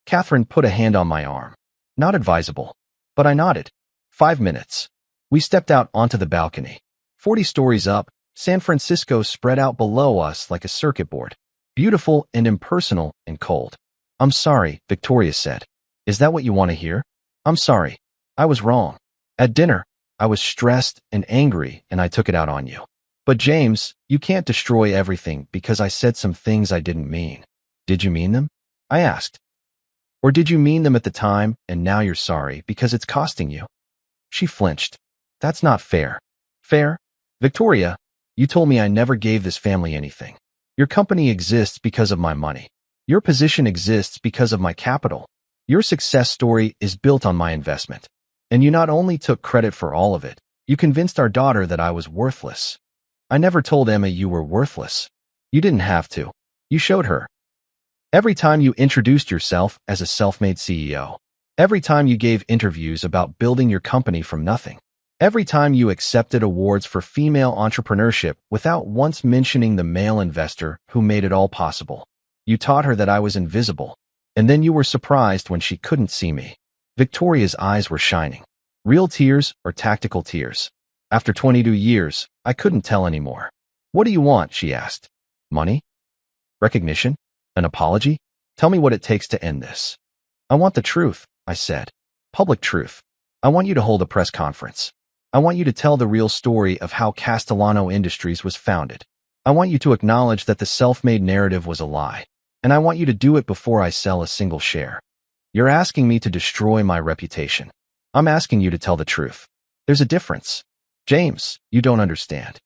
A: Catherine put a hand on my arm. Not advisable. But I nodded. 5 minutes. We stepped out onto the balcony. 40 stories up, San Francisco spread out below us like a circuit board. Beautiful and impersonal and cold. I'm sorry, Victoria said. Is that what you want to hear? I'm sorry. I was wrong. At dinner, I was stressed and angry and I took it out on you. But James, you can't destroy everything because I said some things I didn't mean. Did you mean them? I asked. Or did you mean them at the time and now you're sorry because it's costing you? She flinched. That's not fair. Fair? Victoria, you told me I never gave this family anything. Your company exists because of my money. Your position exists because of my capital. Your success story is built on my investment. And you not only took credit for all of it, you convinced our daughter that I was worthless. I never told Emma you were worthless. You didn't have to. You showed her. Every time you introduced yourself as a self-made CEO. Every time you gave interviews about building your company from nothing. Every time you accepted awards for female entrepreneurship without once mentioning the male investor who made it all possible. You taught her that I was invisible. And then you were surprised when she couldn't see me. Victoria's eyes were shining. Real tears or tactical tears. After 22 years, I couldn't tell anymore. What do you want? She asked. Money? Recognition? An apology? Tell me what it takes to end this. I want the truth, I said. Public truth. I want you to hold a press conference. I want you to tell the real story of how Castellano Industries was founded. I want you to acknowledge that the self-made narrative was a lie. And I want you to do it before I sell a single share. You're asking me to destroy my reputation. I'm asking you to tell the truth. There's a difference. James, you don't understand.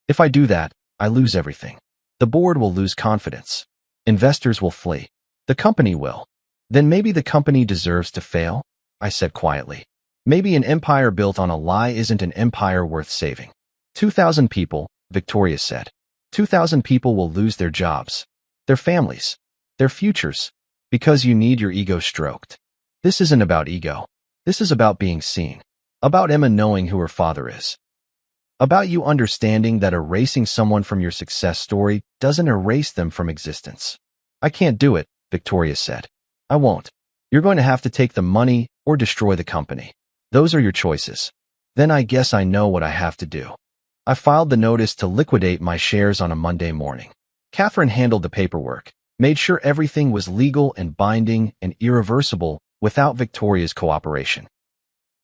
A: If I do that, I lose everything. The board will lose confidence. Investors will flee. The company will. Then maybe the company deserves to fail, I said quietly. Maybe an empire built on a lie isn't an empire worth saving. 2,000 people, Victoria said. 2,000 people will lose their jobs, their families, their futures, because you need your ego stroked. This isn't about ego. This is about being seen. About Emma knowing who her father is. About you understanding that erasing someone from your success story doesn't erase them from existence. I can't do it, Victoria said. I won't. You're going to have to take the money or destroy the company. Those are your choices. Then I guess I know what I have to do. I filed the notice to liquidate my shares on a Monday morning. Catherine handled the paperwork, made sure everything was legal and binding and irreversible without Victoria's cooperation.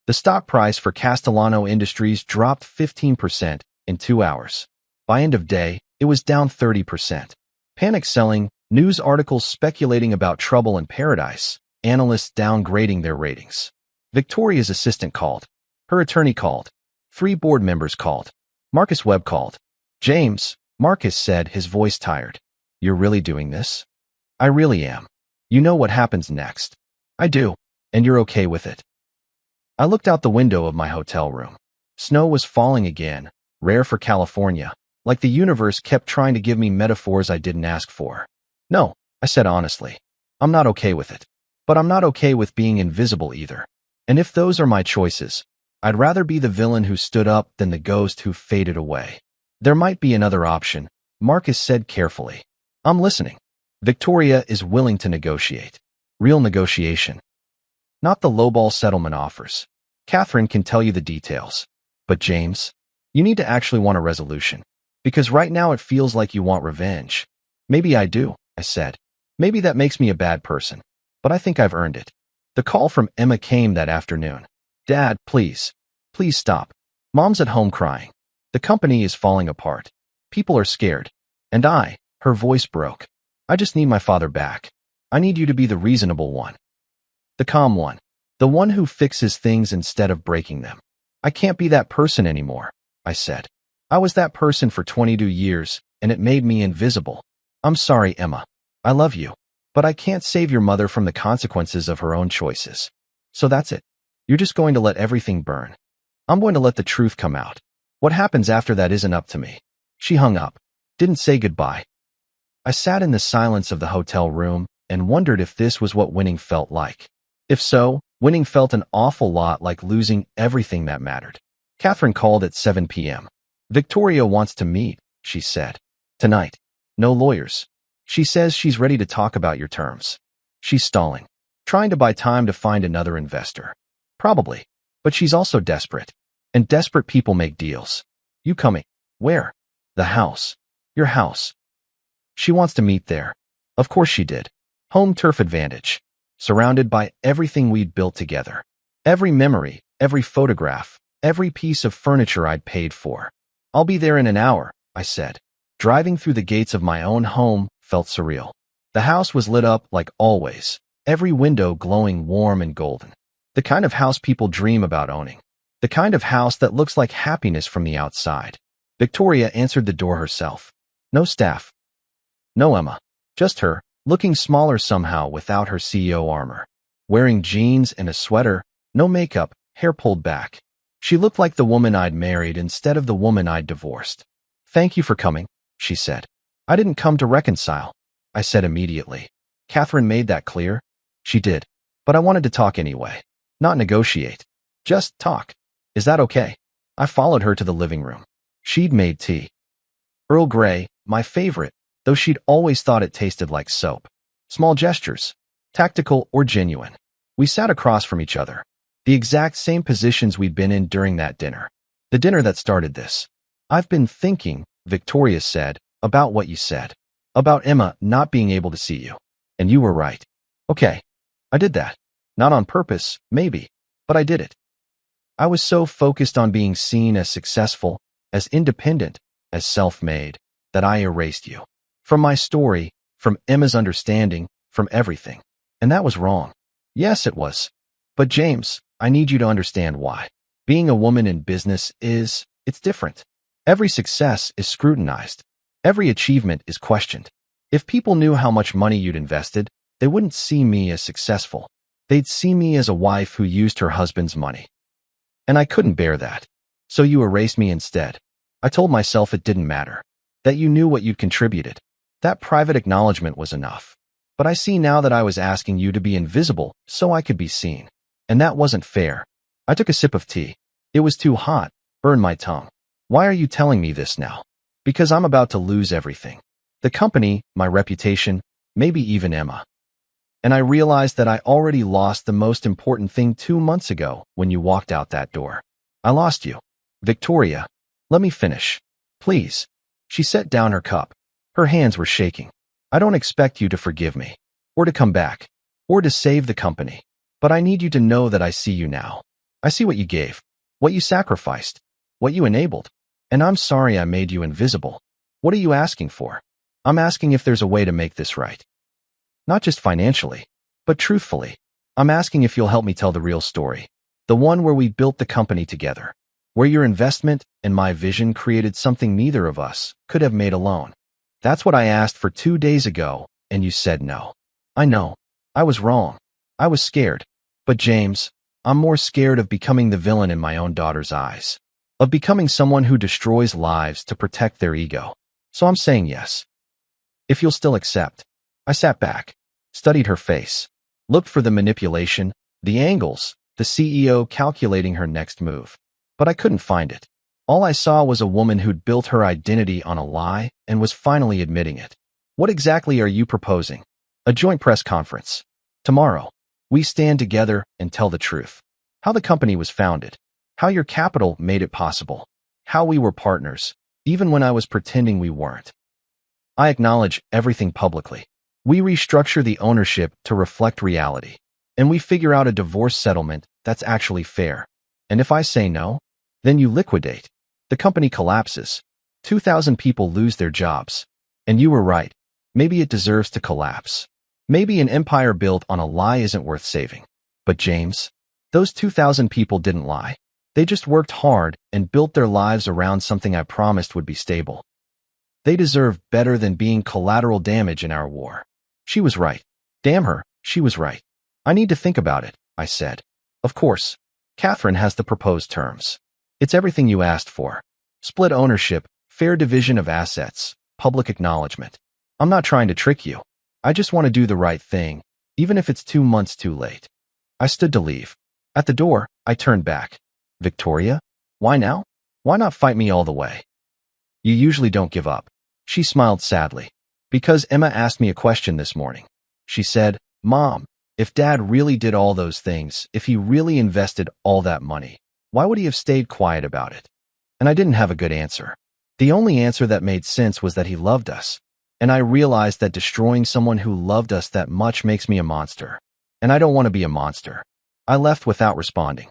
A: The stock price for Castellano Industries dropped 15% in 2 hours. By end of day, it was down 30%. Panic selling, news articles speculating about trouble in paradise, analysts downgrading their ratings. Victoria's assistant called. Her attorney called. 3 board members called. Marcus Webb called. James, Marcus said, his voice tired. You're really doing this? I really am. You know what happens next. I do, and you're okay with it. I looked out the window of my hotel room. Snow was falling again, rare for California, like the universe kept trying to give me metaphors I didn't ask for. No, I said honestly. I'm not okay with it. But I'm not okay with being invisible either. And if those are my choices, I'd rather be the villain who stood up than the ghost who faded away. There might be another option, Marcus said carefully. I'm listening. Victoria is willing to negotiate. Real negotiation. Not the lowball settlement offers. Catherine can tell you the details. But James, you need to actually want a resolution. Because right now it feels like you want revenge. Maybe I do, I said. Maybe that makes me a bad person. But I think I've earned it. The call from Emma came that afternoon. Dad, please. Please stop. Mom's at home crying. The company is falling apart. People are scared. And her voice broke. I just need my father back. I need you to be the reasonable one. The calm one. The one who fixes things instead of breaking them. I can't be that person anymore, I said. I was that person for 22 years, and it made me invisible. I'm sorry, Emma. I love you. But I can't save your mother from the consequences of her own choices. So that's it. You're just going to let everything burn. I'm going to let the truth come out. What happens after that isn't up to me. She hung up. Didn't say goodbye. I sat in the silence of the hotel room and wondered if this was what winning felt like. If so, winning felt an awful lot like losing everything that mattered. Catherine called at 7 p.m. Victoria wants to meet, she said. Tonight. No lawyers. She says she's ready to talk about your terms. She's stalling. Trying to buy time to find another investor. Probably. But she's also desperate. And desperate people make deals. You coming? Where? The house. Your house. She wants to meet there. Of course she did. Home turf advantage. Surrounded by everything we'd built together. Every memory, every photograph, every piece of furniture I'd paid for. I'll be there in an hour, I said. Driving through the gates of my own home felt surreal. The house was lit up like always, every window glowing warm and golden. The kind of house people dream about owning. The kind of house that looks like happiness from the outside. Victoria answered the door herself. No staff. No Emma. Just her, looking smaller somehow without her CEO armor. Wearing jeans and a sweater, no makeup, hair pulled back. She looked like the woman I'd married instead of the woman I'd divorced. Thank you for coming, she said. I didn't come to reconcile, I said immediately. Catherine made that clear. She did. But I wanted to talk anyway. Not negotiate. Just talk. Is that okay? I followed her to the living room. She'd made tea. Earl Grey, my favorite, though she'd always thought it tasted like soap. Small gestures. Tactical or genuine. We sat across from each other. The exact same positions we'd been in during that dinner. The dinner that started this. I've been thinking, Victoria said, about what you said. About Emma not being able to see you. And you were right. Okay. I did that. Not on purpose, maybe. But I did it. I was so focused on being seen as successful, as independent, as self-made, that I erased you. From my story, from Emma's understanding, from everything. And that was wrong. Yes, it was. But James, I need you to understand why. Being a woman in business it's different. Every success is scrutinized. Every achievement is questioned. If people knew how much money you'd invested, they wouldn't see me as successful. They'd see me as a wife who used her husband's money. And I couldn't bear that. So you erased me instead. I told myself it didn't matter, that you knew what you'd contributed. That private acknowledgement was enough. But I see now that I was asking you to be invisible so I could be seen. And that wasn't fair. I took a sip of tea. It was too hot, burned my tongue. Why are you telling me this now? Because I'm about to lose everything. The company, my reputation, maybe even Emma. And I realized that I already lost the most important thing 2 months ago when you walked out that door. I lost you. Victoria, let me finish. Please. She set down her cup. Her hands were shaking. I don't expect you to forgive me, or to come back, or to save the company. But I need you to know that I see you now. I see what you gave, what you sacrificed, what you enabled. And I'm sorry I made you invisible. What are you asking for? I'm asking if there's a way to make this right. Not just financially, but truthfully. I'm asking if you'll help me tell the real story. The one where we built the company together. Where your investment and my vision created something neither of us could have made alone. That's what I asked for 2 days ago, and you said no. I know. I was wrong. I was scared. But James, I'm more scared of becoming the villain in my own daughter's eyes. Of becoming someone who destroys lives to protect their ego. So I'm saying yes. If you'll still accept. I sat back, studied her face, looked for the manipulation, the angles, the CEO calculating her next move. But I couldn't find it. All I saw was a woman who'd built her identity on a lie and was finally admitting it. What exactly are you proposing? A joint press conference. Tomorrow. We stand together and tell the truth. How the company was founded. How your capital made it possible. How we were partners, even when I was pretending we weren't. I acknowledge everything publicly. We restructure the ownership to reflect reality. And we figure out a divorce settlement that's actually fair. And if I say no, then you liquidate. The company collapses. 2,000 people lose their jobs. And you were right. Maybe it deserves to collapse. Maybe an empire built on a lie isn't worth saving. But James, those 2,000 people didn't lie. They just worked hard and built their lives around something I promised would be stable. They deserve better than being collateral damage in our war. She was right. Damn her, she was right. I need to think about it, I said. Of course. Catherine has the proposed terms. It's everything you asked for. Split ownership, fair division of assets, public acknowledgement. I'm not trying to trick you. I just want to do the right thing, even if it's 2 months too late. I stood to leave. At the door, I turned back. Victoria? Why now? Why not fight me all the way? You usually don't give up. She smiled sadly. Because Emma asked me a question this morning. She said, Mom, if Dad really did all those things, if he really invested all that money, why would he have stayed quiet about it? And I didn't have a good answer. The only answer that made sense was that he loved us. And I realized that destroying someone who loved us that much makes me a monster. And I don't want to be a monster. I left without responding.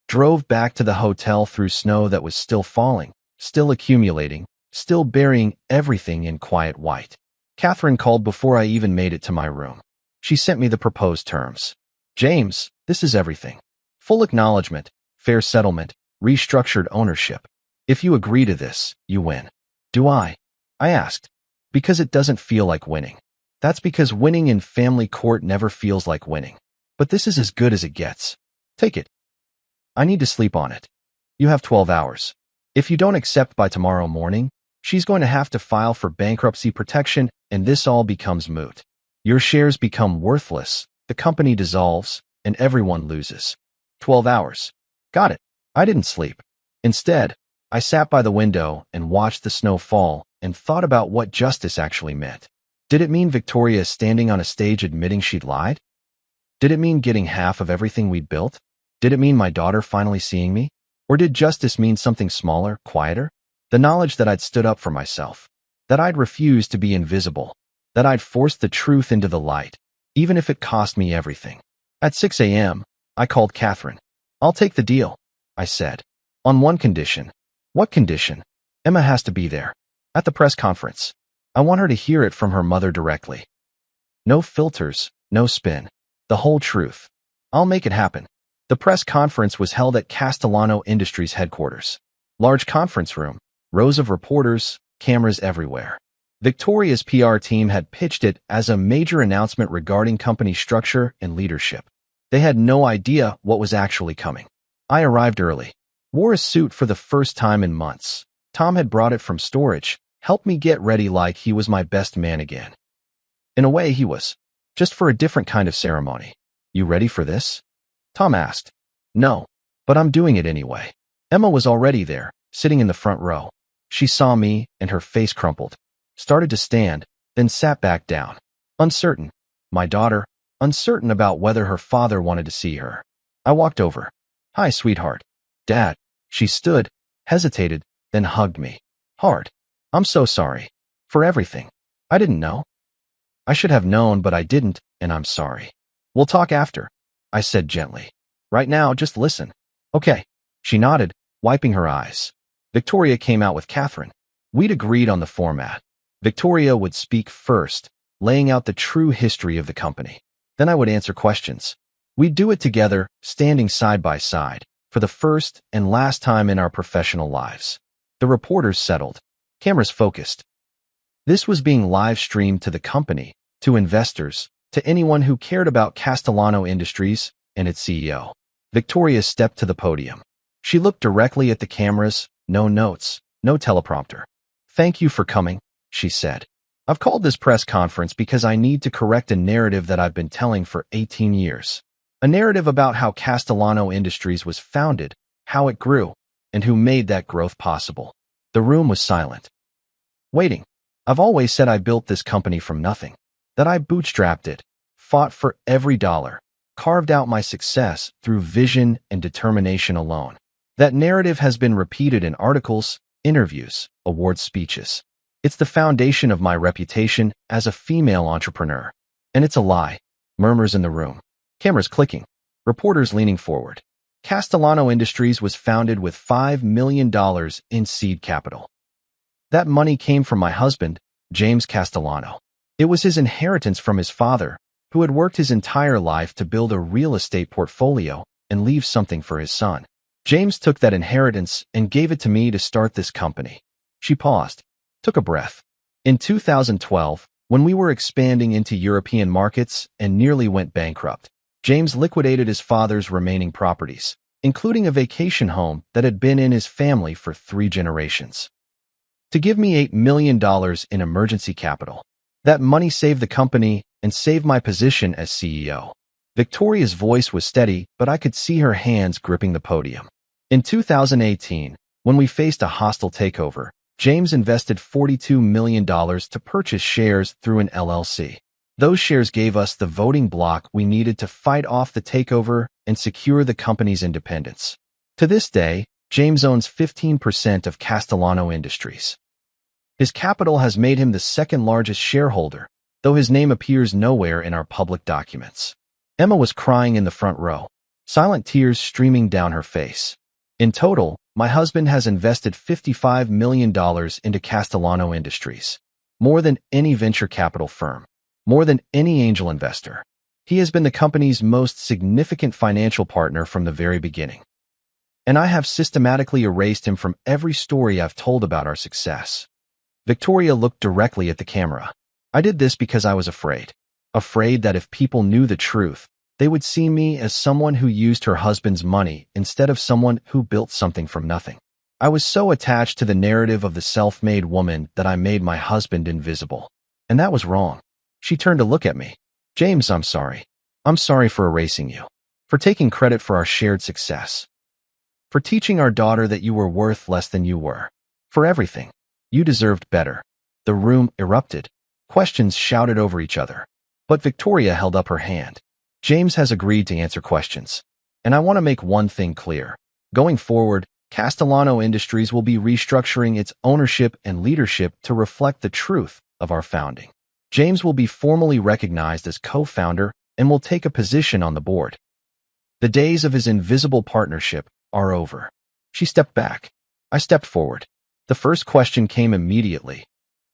A: Drove back to the hotel through snow that was still falling, still accumulating, still burying everything in quiet white. Catherine called before I even made it to my room. She sent me the proposed terms. James, this is everything. Full acknowledgement, fair settlement, restructured ownership. If you agree to this, you win. Do I? I asked. Because it doesn't feel like winning. That's because winning in family court never feels like winning. But this is as good as it gets. Take it. I need to sleep on it. You have 12 hours. If you don't accept by tomorrow morning, she's going to have to file for bankruptcy protection and this all becomes moot. Your shares become worthless, the company dissolves, and everyone loses. 12 hours. Got it. I didn't sleep. Instead, I sat by the window and watched the snow fall and thought about what justice actually meant. Did it mean Victoria standing on a stage admitting she'd lied? Did it mean getting half of everything we'd built? Did it mean my daughter finally seeing me? Or did justice mean something smaller, quieter? The knowledge that I'd stood up for myself, that I'd refused to be invisible, that I'd forced the truth into the light, even if it cost me everything. At 6 a.m., I called Catherine. I'll take the deal, I said. On one condition. What condition? Emma has to be there. At the press conference. I want her to hear it from her mother directly. No filters, no spin. The whole truth. I'll make it happen. The press conference was held at Castellano Industries headquarters. Large conference room, rows of reporters, cameras everywhere. Victoria's PR team had pitched it as a major announcement regarding company structure and leadership. They had no idea what was actually coming. I arrived early. Wore a suit for the first time in months. Tom had brought it from storage, helped me get ready like he was my best man again. In a way, he was. Just for a different kind of ceremony. You ready for this? Tom asked. No, but I'm doing it anyway. Emma was already there, sitting in the front row. She saw me, and her face crumpled. Started to stand, then sat back down. Uncertain. My daughter, uncertain about whether her father wanted to see her. I walked over. Hi, sweetheart. Dad. She stood, hesitated, then hugged me. Hard. I'm so sorry. For everything. I didn't know. I should have known, but I didn't, and I'm sorry. We'll talk after, I said gently. Right now, just listen. Okay. She nodded, wiping her eyes. Victoria came out with Catherine. We'd agreed on the format. Victoria would speak first, laying out the true history of the company. Then I would answer questions. We'd do it together, standing side by side, for the first and last time in our professional lives. The reporters settled. Cameras focused. This was being live-streamed to the company, to investors, to anyone who cared about Castellano Industries and its CEO. Victoria stepped to the podium. She looked directly at the cameras, no notes, no teleprompter. Thank you for coming, she said. I've called this press conference because I need to correct a narrative that I've been telling for 18 years. A narrative about how Castellano Industries was founded, how it grew, and who made that growth possible. The room was silent. Waiting. I've always said I built this company from nothing, that I bootstrapped it, fought for every dollar, carved out my success through vision and determination alone. That narrative has been repeated in articles, interviews, award speeches. It's the foundation of my reputation as a female entrepreneur. And it's a lie. Murmurs in the room. Cameras clicking. Reporters leaning forward. Castellano Industries was founded with $5 million in seed capital. That money came from my husband, James Castellano. It was his inheritance from his father, who had worked his entire life to build a real estate portfolio and leave something for his son. James took that inheritance and gave it to me to start this company. She paused, took a breath. In 2012, when we were expanding into European markets and nearly went bankrupt, James liquidated his father's remaining properties, including a vacation home that had been in his family for 3 generations, to give me $8 million in emergency capital. That money saved the company and saved my position as CEO. Victoria's voice was steady, but I could see her hands gripping the podium. In 2018, when we faced a hostile takeover, James invested $42 million to purchase shares through an LLC. Those shares gave us the voting bloc we needed to fight off the takeover and secure the company's independence. To this day, James owns 15% of Castellano Industries. His capital has made him the second largest shareholder, though his name appears nowhere in our public documents. Emma was crying in the front row, silent tears streaming down her face. In total, my husband has invested $55 million into Castellano Industries, more than any venture capital firm, more than any angel investor. He has been the company's most significant financial partner from the very beginning. And I have systematically erased him from every story I've told about our success. Victoria looked directly at the camera. I did this because I was afraid. Afraid that if people knew the truth, they would see me as someone who used her husband's money instead of someone who built something from nothing. I was so attached to the narrative of the self-made woman that I made my husband invisible. And that was wrong. She turned to look at me. James, I'm sorry. I'm sorry for erasing you. For taking credit for our shared success. For teaching our daughter that you were worth less than you were. For everything. You deserved better. The room erupted. Questions shouted over each other. But Victoria held up her hand. James has agreed to answer questions. And I want to make one thing clear. Going forward, Castellano Industries will be restructuring its ownership and leadership to reflect the truth of our founding. James will be formally recognized as co-founder and will take a position on the board. The days of his invisible partnership are over. She stepped back. I stepped forward. The first question came immediately.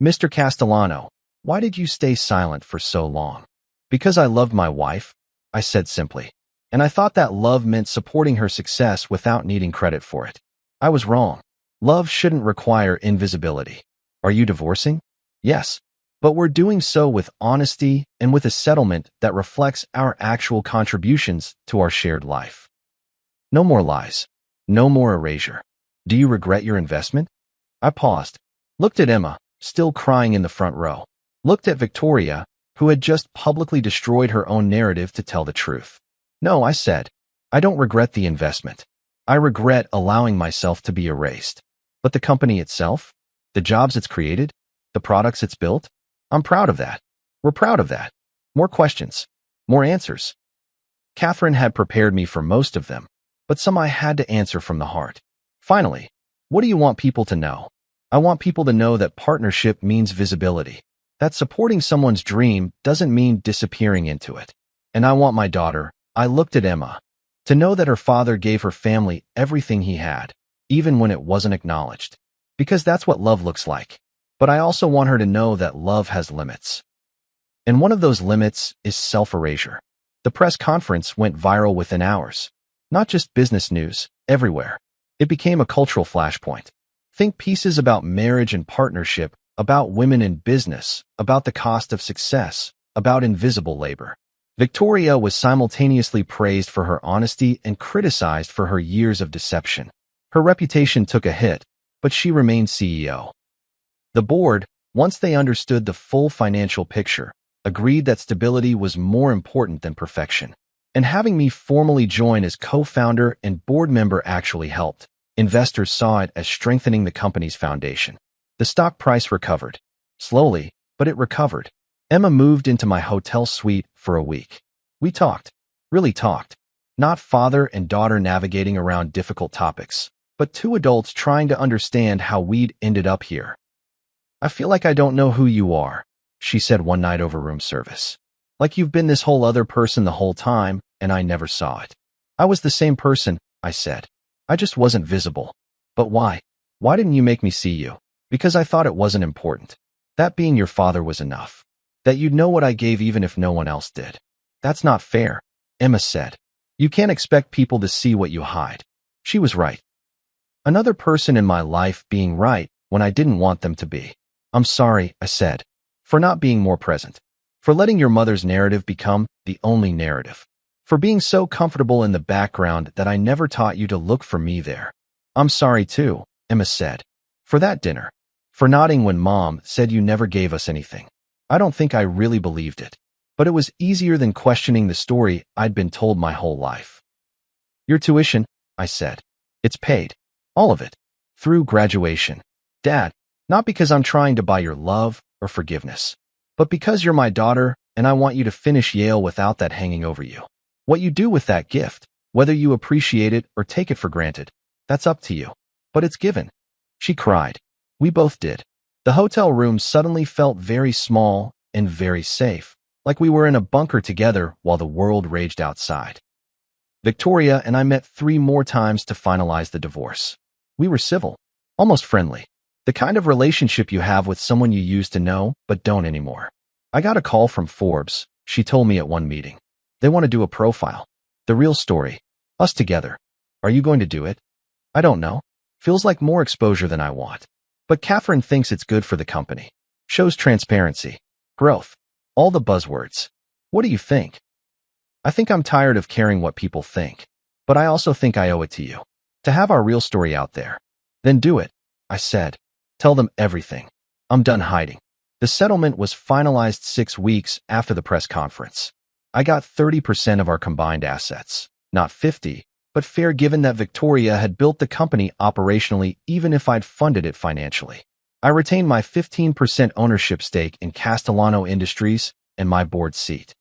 A: Mr. Castellano, why did you stay silent for so long? Because I loved my wife, I said simply. and I thought that love meant supporting her success without needing credit for it. I was wrong. Love shouldn't require invisibility. Are you divorcing? Yes. But we're doing so with honesty and with a settlement that reflects our actual contributions to our shared life. No more lies. No more erasure. Do you regret your investment? I paused, looked at Emma, still crying in the front row, looked at Victoria, who had just publicly destroyed her own narrative to tell the truth. No, I said, I don't regret the investment. I regret allowing myself to be erased. But the company itself, the jobs it's created, the products it's built, I'm proud of that. We're proud of that. More questions, more answers. Catherine had prepared me for most of them, but some I had to answer from the heart. Finally, what do you want people to know? I want people to know that partnership means visibility, that supporting someone's dream doesn't mean disappearing into it. And I want my daughter, I looked at Emma, to know that her father gave her family everything he had, even when it wasn't acknowledged. Because that's what love looks like. But I also want her to know that love has limits. And one of those limits is self-erasure. The press conference went viral within hours. Not just business news, everywhere. It became a cultural flashpoint. Think pieces about marriage and partnership, about women in business, about the cost of success, about invisible labor. Victoria was simultaneously praised for her honesty and criticized for her years of deception. Her reputation took a hit, but she remained CEO. The board, once they understood the full financial picture, agreed that stability was more important than perfection. And having me formally join as co-founder and board member actually helped. Investors saw it as strengthening the company's foundation. The stock price recovered. Slowly, but it recovered. Emma moved into my hotel suite for a week. We talked. Really talked. Not father and daughter navigating around difficult topics, but two adults trying to understand how we'd ended up here. I feel like I don't know who you are, she said one night over room service. Like you've been this whole other person the whole time, and I never saw it. I was the same person, I said. I just wasn't visible. But why? Why didn't you make me see you? Because I thought it wasn't important. That being your father was enough. That you'd know what I gave even if no one else did. That's not fair, Emma said. You can't expect people to see what you hide. She was right. Another person in my life being right when I didn't want them to be. I'm sorry, I said, for not being more present. For letting your mother's narrative become the only narrative. For being so comfortable in the background that I never taught you to look for me there. I'm sorry too, Emma said. For that dinner. For nodding when Mom said you never gave us anything. I don't think I really believed it. But it was easier than questioning the story I'd been told my whole life. Your tuition, I said. It's paid. All of it. Through graduation. Dad, not because I'm trying to buy your love or forgiveness, but because you're my daughter and I want you to finish Yale without that hanging over you. What you do with that gift, whether you appreciate it or take it for granted, that's up to you. But it's given. She cried. We both did. The hotel room suddenly felt very small and very safe, like we were in a bunker together while the world raged outside. Victoria and I met 3 more times to finalize the divorce. We were civil, almost friendly. The kind of relationship you have with someone you used to know but don't anymore. I got a call from Forbes, she told me at one meeting. They want to do a profile. The real story. Us together. Are you going to do it? I don't know. Feels like more exposure than I want. But Catherine thinks it's good for the company. Shows transparency. Growth. All the buzzwords. What do you think? I think I'm tired of caring what people think. But I also think I owe it to you. To have our real story out there. Then do it, I said. Tell them everything. I'm done hiding. The settlement was finalized 6 weeks after the press conference. I got 30% of our combined assets. Not 50, but fair given that Victoria had built the company operationally even if I'd funded it financially. I retained my 15% ownership stake in Castellano Industries and my board seat.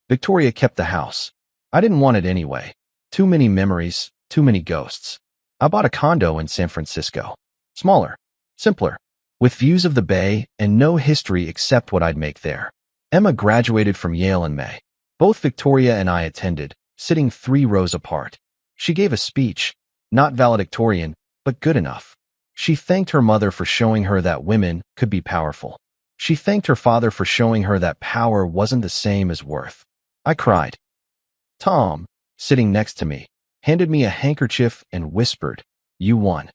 A: Victoria kept the house. I didn't want it anyway. Too many memories, too many ghosts. I bought a condo in San Francisco. Smaller. Simpler, with views of the bay and no history except what I'd make there. Emma graduated from Yale in May. Both Victoria and I attended, sitting 3 rows apart. She gave a speech, not valedictorian, but good enough. She thanked her mother for showing her that women could be powerful. She thanked her father for showing her that power wasn't the same as worth. I cried. Tom, sitting next to me, handed me a handkerchief and whispered, "You won."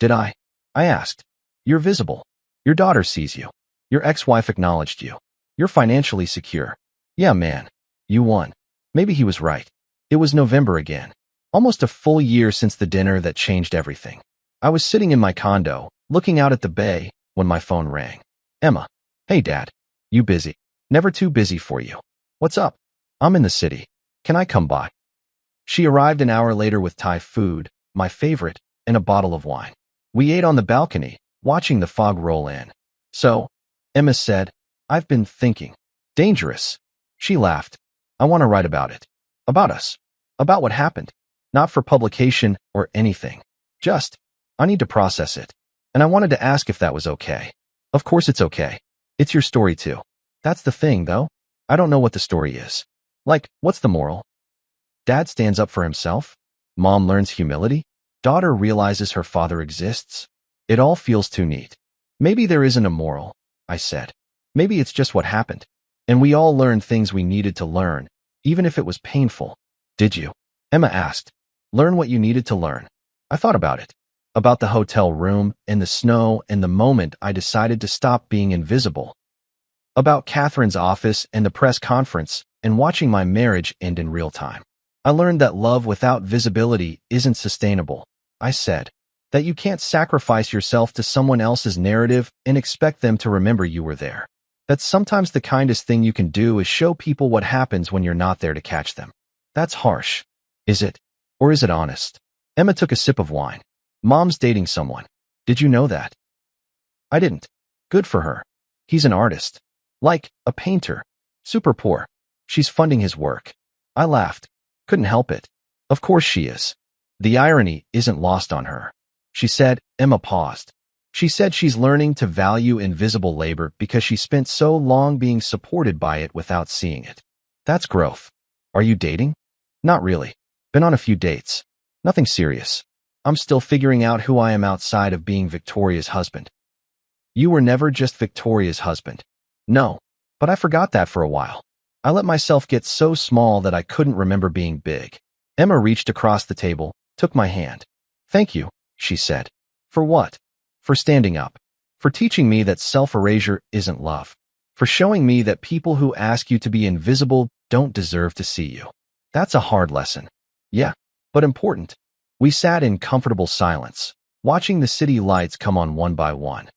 A: "Did I?" I asked. "You're visible. Your daughter sees you. Your ex-wife acknowledged you. You're financially secure. Yeah, man. You won." Maybe he was right. It was November again. Almost a full year since the dinner that changed everything. I was sitting in my condo, looking out at the bay, when my phone rang. "Emma." "Hey, Dad. You busy?" "Never too busy for you." "What's up?" "I'm in the city. Can I come by?" She arrived an hour later with Thai food, my favorite, and a bottle of wine. We ate on the balcony, watching the fog roll in. "So," Emma said, "I've been thinking." "Dangerous." She laughed. "I want to write about it. About us. About what happened. Not for publication or anything. Just, I need to process it. And I wanted to ask if that was okay." "Of course it's okay. It's your story too." "That's the thing, though. I don't know what the story is. Like, what's the moral?" Dad stands up for himself. Mom learns humility. Daughter realizes her father exists. It all feels too neat. "Maybe there isn't a moral," I said. "Maybe it's just what happened. And we all learned things we needed to learn, even if it was painful." "Did you?" Emma asked. "Learn what you needed to learn." I thought about it. About the hotel room, and the snow, and the moment I decided to stop being invisible. About Catherine's office and the press conference, and watching my marriage end in real time. I learned that love without visibility isn't sustainable, I said. That you can't sacrifice yourself to someone else's narrative and expect them to remember you were there. That sometimes the kindest thing you can do is show people what happens when you're not there to catch them. That's harsh. Is it? Or is it honest? Emma took a sip of wine. "Mom's dating someone. Did you know that?" I didn't. Good for her. He's an artist. Like, a painter. Super poor. She's funding his work. I laughed. Couldn't help it. Of course she is. The irony isn't lost on her. She said. Emma paused. She said she's learning to value invisible labor because she spent so long being supported by it without seeing it. That's growth. Are you dating? Not really. Been on a few dates. Nothing serious. I'm still figuring out who I am outside of being Victoria's husband. You were never just Victoria's husband. No, but I forgot that for a while. I let myself get so small that I couldn't remember being big. Emma reached across the table, took my hand. "Thank you," she said. "For what?" "For standing up. For teaching me that self-erasure isn't love. For showing me that people who ask you to be invisible don't deserve to see you." That's a hard lesson. Yeah, but important. We sat in comfortable silence, watching the city lights come on one by one.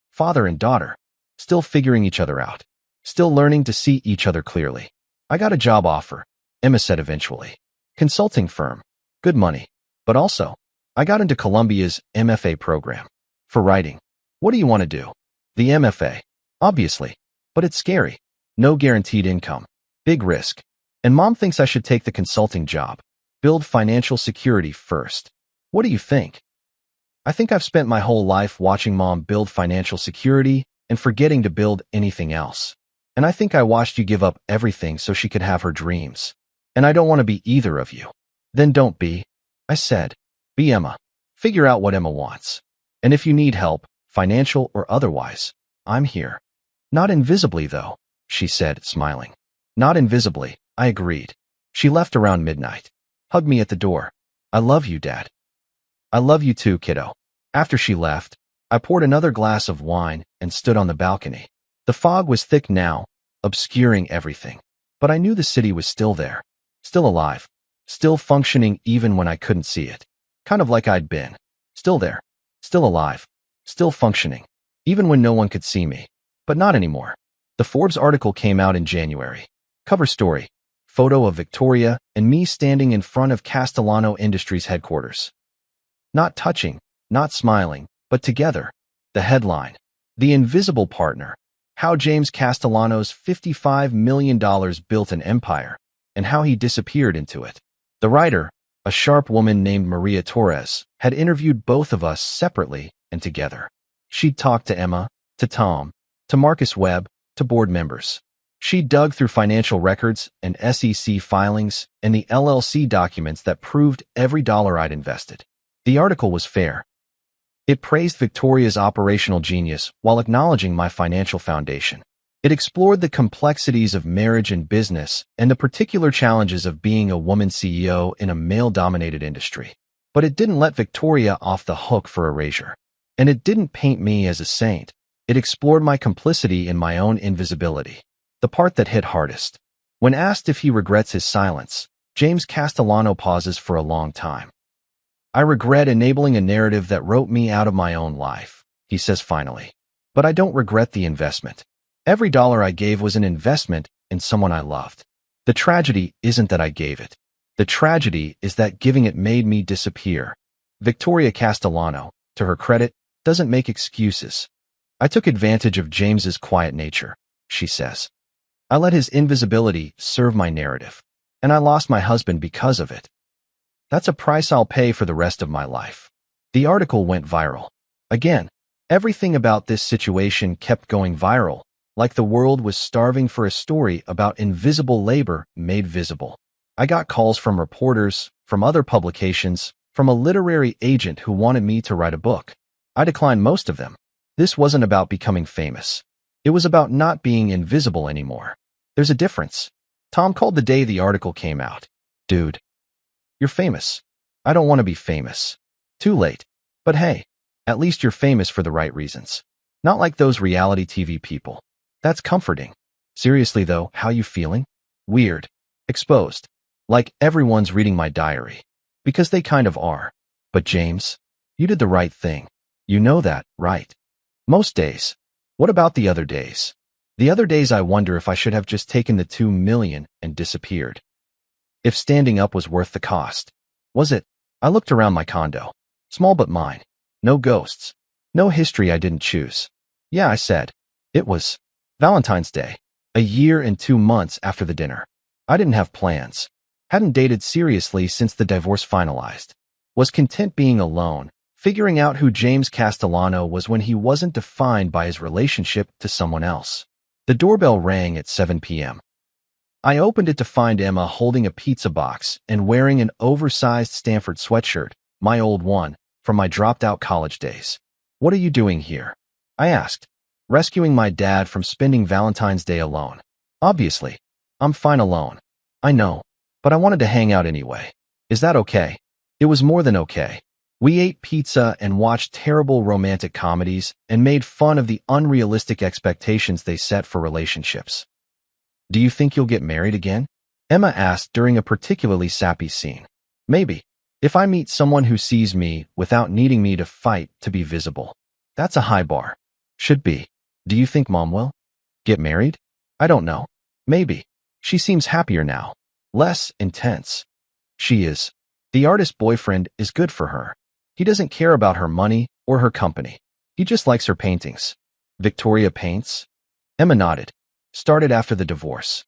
A: Father and daughter, still figuring each other out, still learning to see each other clearly. "I got a job offer," Emma said eventually. "Consulting firm. Good money. But also, I got into Columbia's MFA program. For writing. What do you want to do?" "The MFA. Obviously. But it's scary. No guaranteed income. Big risk. And Mom thinks I should take the consulting job. Build financial security first. What do you think?" I think I've spent my whole life watching Mom build financial security and forgetting to build anything else. And I think I watched you give up everything so she could have her dreams. And I don't want to be either of you. "Then don't be," I said. "Be Emma. Figure out what Emma wants. And if you need help, financial or otherwise, I'm here." "Not invisibly, though," she said, smiling. "Not invisibly," I agreed. She left around midnight. Hugged me at the door. "I love you, Dad." "I love you too, kiddo." After she left, I poured another glass of wine and stood on the balcony. The fog was thick now, obscuring everything. But I knew the city was still there. Still alive. Still functioning even when I couldn't see it. Kind of like I'd been. Still there. Still alive. Still functioning. Even when no one could see me. But not anymore. The Forbes article came out in January. Cover story. Photo of Victoria and me standing in front of Castellano Industries headquarters. Not touching, not smiling, but together. The headline. The Invisible Partner. How James Castellano's $55 million built an empire, and how he disappeared into it. The writer, a sharp woman named Maria Torres, had interviewed both of us separately and together. She'd talked to Emma, to Tom, to Marcus Webb, to board members. She dug through financial records and SEC filings and the LLC documents that proved every dollar I'd invested. The article was fair. It praised Victoria's operational genius while acknowledging my financial foundation. It explored the complexities of marriage and business and the particular challenges of being a woman CEO in a male-dominated industry. But it didn't let Victoria off the hook for erasure. And it didn't paint me as a saint. It explored my complicity in my own invisibility. The part that hit hardest. When asked if he regrets his silence, James Castellano pauses for a long time. I regret enabling a narrative that wrote me out of my own life, he says finally. But I don't regret the investment. Every dollar I gave was an investment in someone I loved. The tragedy isn't that I gave it. The tragedy is that giving it made me disappear. Victoria Castellano, to her credit, doesn't make excuses. I took advantage of James's quiet nature, she says. I let his invisibility serve my narrative, and I lost my husband because of it. That's a price I'll pay for the rest of my life. The article went viral. Again, everything about this situation kept going viral, like the world was starving for a story about invisible labor made visible. I got calls from reporters, from other publications, from a literary agent who wanted me to write a book. I declined most of them. This wasn't about becoming famous. It was about not being invisible anymore. There's a difference. Tom called the day the article came out. Dude, you're famous. I don't want to be famous. Too late. But hey, at least you're famous for the right reasons. Not like those reality TV people. That's comforting. Seriously though, how you feeling? Weird. Exposed. Like everyone's reading my diary. Because they kind of are. But James, you did the right thing. You know that, right? Most days. What about the other days? The other days I wonder if I should have just taken the $2 million and disappeared. If standing up was worth the cost. Was it? I looked around my condo. Small but mine. No ghosts. No history I didn't choose. Yeah, I said. It was Valentine's Day. A year and 2 months after the dinner. I didn't have plans. Hadn't dated seriously since the divorce finalized. Was content being alone, figuring out who James Castellano was when he wasn't defined by his relationship to someone else. The doorbell rang at 7 p.m. I opened it to find Emma holding a pizza box and wearing an oversized Stanford sweatshirt, my old one, from my dropped-out college days. What are you doing here? I asked, rescuing my dad from spending Valentine's Day alone. Obviously, I'm fine alone. I know, but I wanted to hang out anyway. Is that okay? It was more than okay. We ate pizza and watched terrible romantic comedies and made fun of the unrealistic expectations they set for relationships. Do you think you'll get married again? Emma asked during a particularly sappy scene. Maybe. If I meet someone who sees me without needing me to fight to be visible. That's a high bar. Should be. Do you think Mom will? Get married? I don't know. Maybe. She seems happier now. Less intense. She is. The artist boyfriend is good for her. He doesn't care about her money or her company. He just likes her paintings. Victoria paints? Emma nodded. Started after the divorce.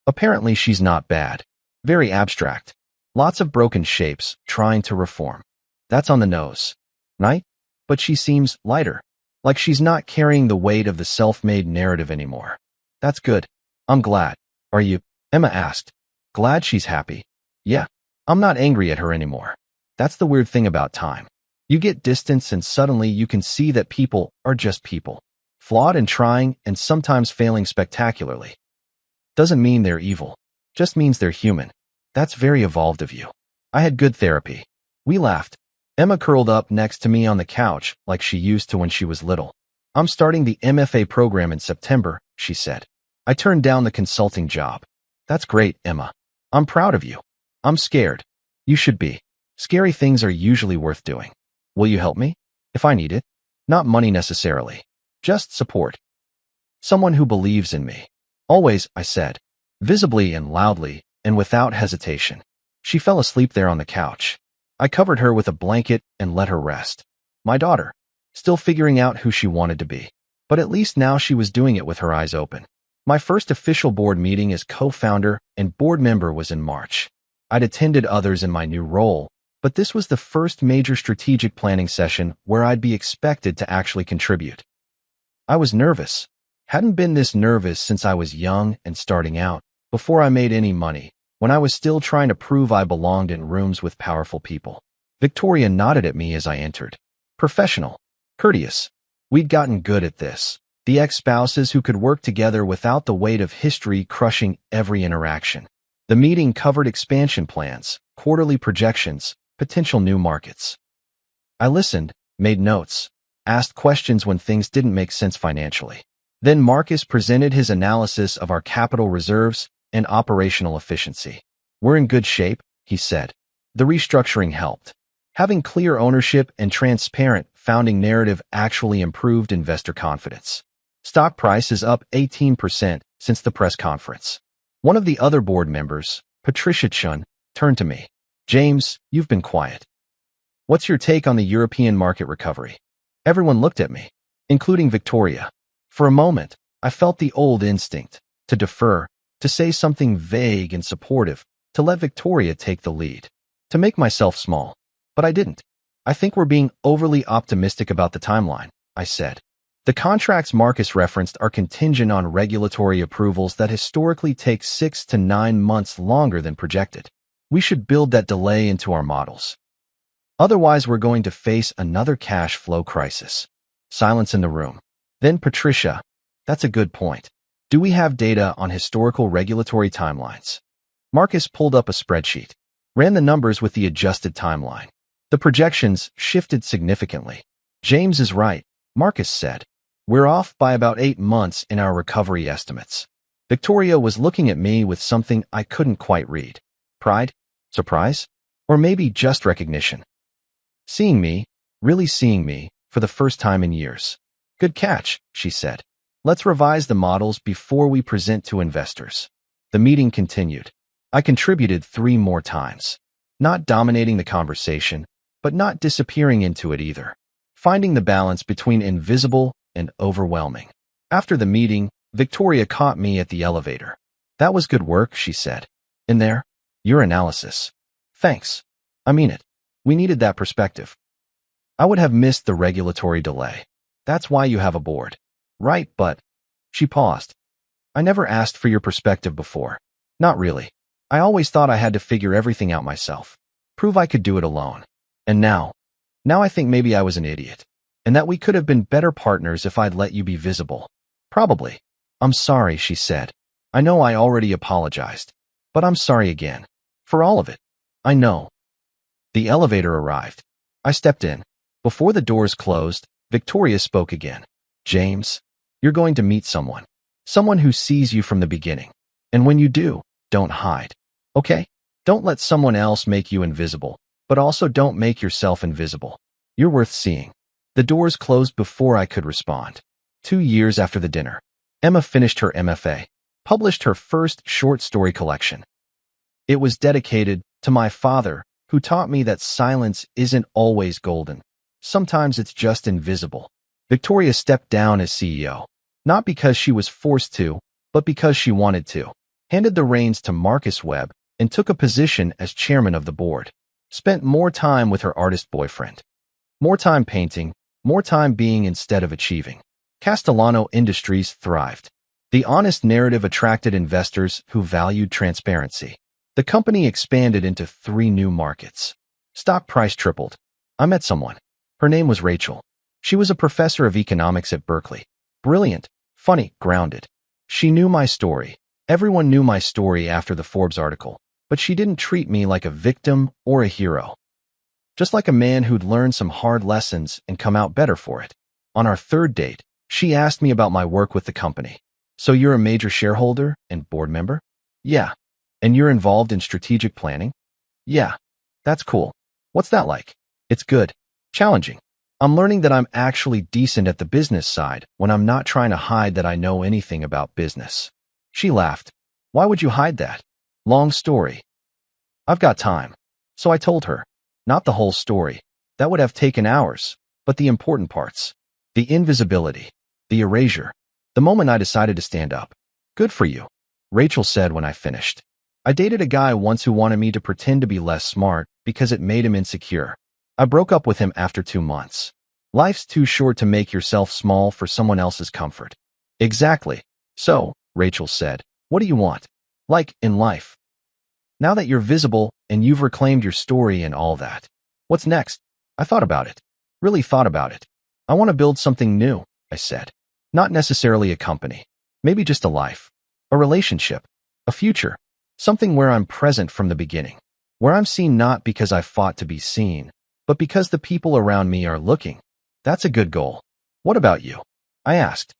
A: Apparently she's not bad. Very abstract. Lots of broken shapes, trying to reform. That's on the nose. Right? But she seems lighter. Like she's not carrying the weight of the self-made narrative anymore. That's good. I'm glad. Are you? Emma asked. Glad she's happy. Yeah. I'm not angry at her anymore. That's the weird thing about time. You get distance and suddenly you can see that people are just people. Flawed and trying and sometimes failing spectacularly. Doesn't mean they're evil. Just means they're human. That's very evolved of you. I had good therapy. We laughed. Emma curled up next to me on the couch like she used to when she was little. I'm starting the MFA program in September, she said. I turned down the consulting job. That's great, Emma. I'm proud of you. I'm scared. You should be. Scary things are usually worth doing. Will you help me? If I need it. Not money necessarily. Just support. Someone who believes in me. Always, I said. Visibly and loudly, and without hesitation. She fell asleep there on the couch. I covered her with a blanket and let her rest. My daughter. Still figuring out who she wanted to be. But at least now she was doing it with her eyes open. My first official board meeting as co-founder and board member was in March. I'd attended others in my new role, but this was the first major strategic planning session where I'd be expected to actually contribute. I was nervous. Hadn't been this nervous since I was young and starting out, before I made any money, when I was still trying to prove I belonged in rooms with powerful people. Victoria nodded at me as I entered. Professional. Courteous. We'd gotten good at this. The ex-spouses who could work together without the weight of history crushing every interaction. The meeting covered expansion plans, quarterly projections, potential new markets. I listened, made notes, asked questions when things didn't make sense financially. Then Marcus presented his analysis of our capital reserves and operational efficiency. We're in good shape, he said. The restructuring helped. Having clear ownership and transparent founding narrative actually improved investor confidence. Stock price is up 18% since the press conference. One of the other board members, Patricia Chun, turned to me. James, you've been quiet. What's your take on the European market recovery? Everyone looked at me, including Victoria. For a moment, I felt the old instinct, to defer, to say something vague and supportive, to let Victoria take the lead, to make myself small. But I didn't. I think we're being overly optimistic about the timeline, I said. The contracts Marcus referenced are contingent on regulatory approvals that historically take 6 to 9 months longer than projected. We should build that delay into our models. Otherwise, we're going to face another cash flow crisis. Silence in the room. Then Patricia, that's a good point. Do we have data on historical regulatory timelines? Marcus pulled up a spreadsheet, ran the numbers with the adjusted timeline. The projections shifted significantly. James is right, Marcus said. We're off by about 8 months in our recovery estimates. Victoria was looking at me with something I couldn't quite read. Pride? Surprise? Or maybe just recognition? Seeing me, really seeing me, for the first time in years. Good catch, she said. Let's revise the models before we present to investors. The meeting continued. I contributed 3 more times. Not dominating the conversation, but not disappearing into it either. Finding the balance between invisible and overwhelming. After the meeting, Victoria caught me at the elevator. That was good work, she said. In there? Your analysis. Thanks. I mean it. We needed that perspective. I would have missed the regulatory delay. That's why you have a board. Right, but... She paused. I never asked for your perspective before. Not really. I always thought I had to figure everything out myself. Prove I could do it alone. And now I think maybe I was an idiot. And that we could have been better partners if I'd let you be visible. Probably. I'm sorry, she said. I know I already apologized. But I'm sorry again. For all of it. I know. The elevator arrived. I stepped in. Before the doors closed, Victoria spoke again. James, you're going to meet someone. Someone who sees you from the beginning. And when you do, don't hide. Okay? Don't let someone else make you invisible, but also don't make yourself invisible. You're worth seeing. The doors closed before I could respond. 2 years after the dinner, Emma finished her MFA, published her first short story collection. It was dedicated to my father, who taught me that silence isn't always golden. Sometimes it's just invisible. Victoria stepped down as CEO, not because she was forced to, but because she wanted to. Handed the reins to Marcus Webb and took a position as chairman of the board. Spent more time with her artist boyfriend. More time painting, more time being instead of achieving. Castellano Industries thrived. The honest narrative attracted investors who valued transparency. The company expanded into 3 new markets. Stock price tripled. I met someone. Her name was Rachel. She was a professor of economics at Berkeley. Brilliant, funny, grounded. She knew my story. Everyone knew my story after the Forbes article, but she didn't treat me like a victim or a hero. Just like a man who'd learned some hard lessons and come out better for it. On our 3rd date, she asked me about my work with the company. So you're a major shareholder and board member? Yeah. And you're involved in strategic planning? Yeah. That's cool. What's that like? It's good. Challenging. I'm learning that I'm actually decent at the business side when I'm not trying to hide that I know anything about business. She laughed. Why would you hide that? Long story. I've got time. So I told her. Not the whole story. That would have taken hours, but the important parts. The invisibility. The erasure. The moment I decided to stand up. Good for you, Rachel said when I finished. I dated a guy once who wanted me to pretend to be less smart because it made him insecure. I broke up with him after 2 months. Life's too short to make yourself small for someone else's comfort. Exactly. So, Rachel said, what do you want? Like, in life? Now that you're visible and you've reclaimed your story and all that. What's next? I thought about it. Really thought about it. I want to build something new, I said. Not necessarily a company. Maybe just a life. A relationship. A future. Something where I'm present from the beginning. Where I'm seen not because I fought to be seen, but because the people around me are looking. That's a good goal. What about you? I asked.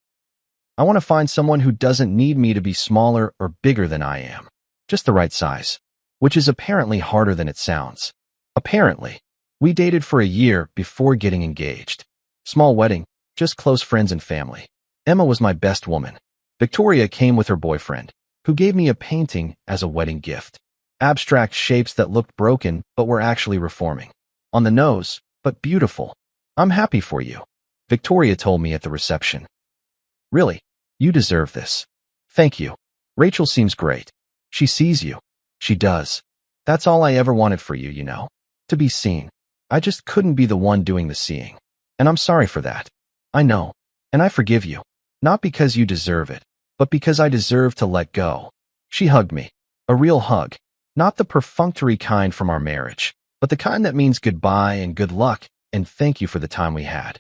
A: I want to find someone who doesn't need me to be smaller or bigger than I am. Just the right size. Which is apparently harder than it sounds. Apparently. We dated for a year before getting engaged. Small wedding, just close friends and family. Emma was my best woman. Victoria came with her boyfriend, who gave me a painting as a wedding gift. Abstract shapes that looked broken but were actually reforming. On the nose, but beautiful. I'm happy for you, Victoria told me at the reception. Really? You deserve this. Thank you. Rachel seems great. She sees you. She does. That's all I ever wanted for you, you know. To be seen. I just couldn't be the one doing the seeing. And I'm sorry for that. I know. And I forgive you. Not because you deserve it, but because I deserve to let go. She hugged me. A real hug. Not the perfunctory kind from our marriage, but the kind that means goodbye and good luck and thank you for the time we had.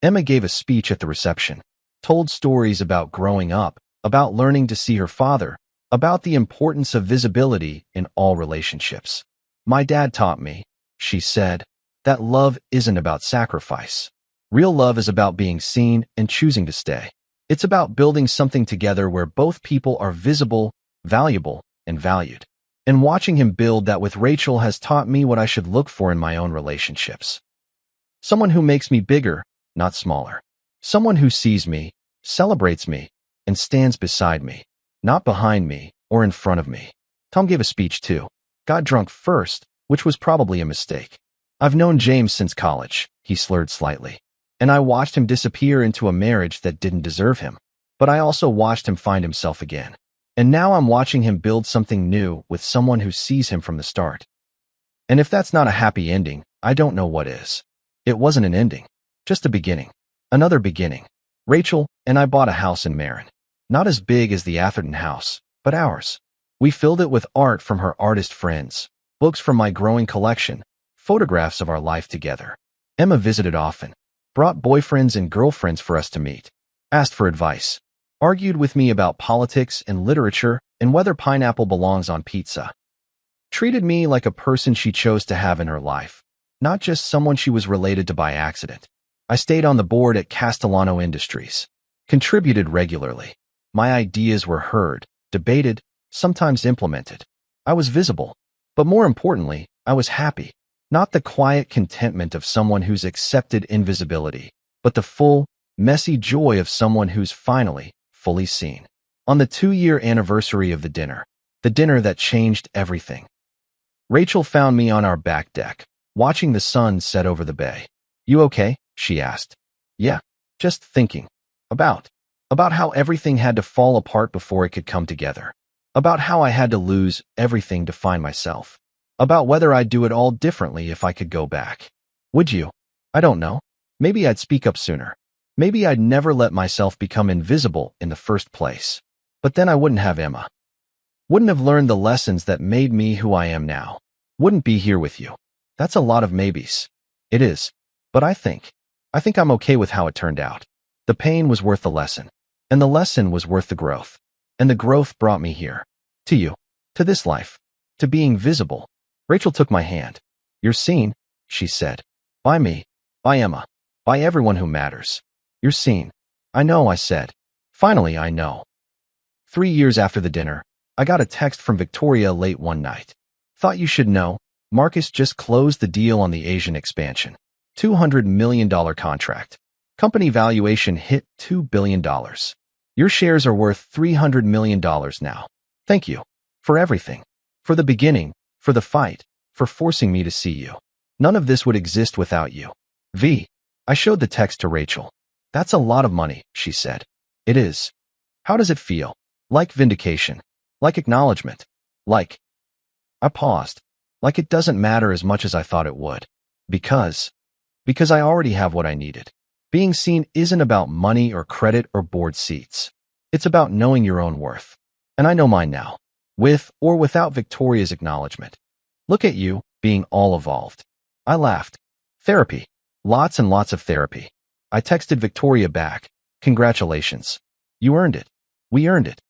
A: Emma gave a speech at the reception, told stories about growing up, about learning to see her father, about the importance of visibility in all relationships. My dad taught me, she said, that love isn't about sacrifice. Real love is about being seen and choosing to stay. It's about building something together where both people are visible, valuable, and valued. And watching him build that with Rachel has taught me what I should look for in my own relationships. Someone who makes me bigger, not smaller. Someone who sees me, celebrates me, and stands beside me, not behind me or in front of me. Tom gave a speech too. Got drunk first, which was probably a mistake. I've known James since college, he slurred slightly. And I watched him disappear into a marriage that didn't deserve him. But I also watched him find himself again. And now I'm watching him build something new with someone who sees him from the start. And if that's not a happy ending, I don't know what is. It wasn't an ending, just a beginning. Another beginning. Rachel and I bought a house in Marin. Not as big as the Atherton house, but ours. We filled it with art from her artist friends, books from my growing collection, photographs of our life together. Emma visited often, brought boyfriends and girlfriends for us to meet, asked for advice, argued with me about politics and literature and whether pineapple belongs on pizza. Treated me like a person she chose to have in her life, not just someone she was related to by accident. I stayed on the board at Castellano Industries, contributed regularly. My ideas were heard, debated, sometimes implemented. I was visible, but more importantly, I was happy. Not the quiet contentment of someone who's accepted invisibility, but the full, messy joy of someone who's finally, fully seen. On the 2-year anniversary of the dinner that changed everything. Rachel found me on our back deck, watching the sun set over the bay. You okay? She asked. Yeah, just thinking. About how everything had to fall apart before it could come together. About how I had to lose everything to find myself. About whether I'd do it all differently if I could go back. Would you? I don't know. Maybe I'd speak up sooner. Maybe I'd never let myself become invisible in the first place. But then I wouldn't have Emma. Wouldn't have learned the lessons that made me who I am now. Wouldn't be here with you. That's a lot of maybes. It is. But I think I'm okay with how it turned out. The pain was worth the lesson. And the lesson was worth the growth. And the growth brought me here. To you. To this life. To being visible. Rachel took my hand. You're seen, she said. By me. By Emma. By everyone who matters. You're seen. I know, I said. Finally, I know. 3 years after the dinner, I got a text from Victoria late one night. Thought you should know, Marcus just closed the deal on the Asian expansion. $200 million contract. Company valuation hit $2 billion. Your shares are worth $300 million now. Thank you. For everything. For the beginning. For the fight. For forcing me to see you. None of this would exist without you. V. I showed the text to Rachel. That's a lot of money, she said. It is. How does it feel? Like vindication. Like acknowledgement. Like. I paused. Like it doesn't matter as much as I thought it would. Because I already have what I needed. Being seen isn't about money or credit or board seats. It's about knowing your own worth. And I know mine now. With or without Victoria's acknowledgement. Look at you, being all evolved. I laughed. Therapy. Lots and lots of therapy. I texted Victoria back. Congratulations. You earned it. We earned it.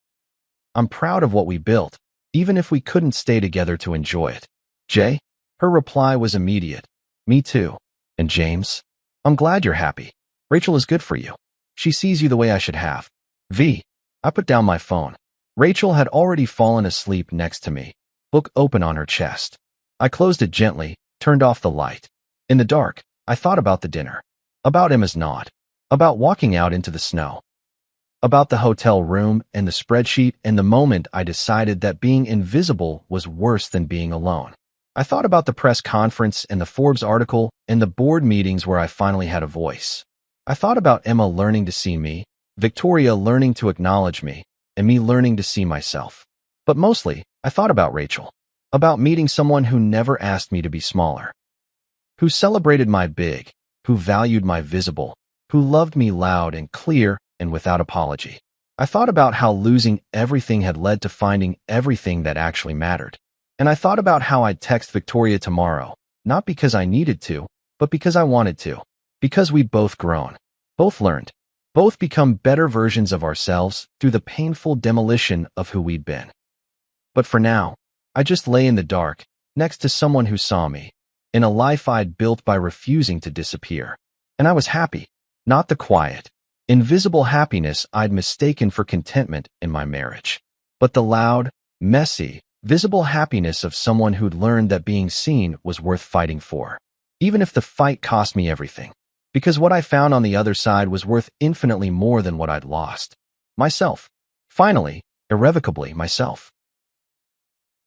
A: I'm proud of what we built, even if we couldn't stay together to enjoy it. Jay? Her reply was immediate. Me too. And James? I'm glad you're happy. Rachel is good for you. She sees you the way I should have. V. I put down my phone. Rachel had already fallen asleep next to me, book open on her chest. I closed it gently, turned off the light. In the dark, I thought about the dinner, about Emma's nod, about walking out into the snow, about the hotel room and the spreadsheet, and the moment I decided that being invisible was worse than being alone. I thought about the press conference and the Forbes article and the board meetings where I finally had a voice. I thought about Emma learning to see me, Victoria learning to acknowledge me, and me learning to see myself. But mostly, I thought about Rachel, about meeting someone who never asked me to be smaller, who celebrated my big, who valued my visible, who loved me loud and clear and without apology. I thought about how losing everything had led to finding everything that actually mattered. And I thought about how I'd text Victoria tomorrow, not because I needed to, but because I wanted to. Because we'd both grown, both learned, both become better versions of ourselves through the painful demolition of who we'd been. But for now, I just lay in the dark, next to someone who saw me, in a life I'd built by refusing to disappear. And I was happy, not the quiet, invisible happiness I'd mistaken for contentment in my marriage, but the loud, messy, visible happiness of someone who'd learned that being seen was worth fighting for, even if the fight cost me everything. Because what I found on the other side was worth infinitely more than what I'd lost. Myself. Finally, irrevocably myself.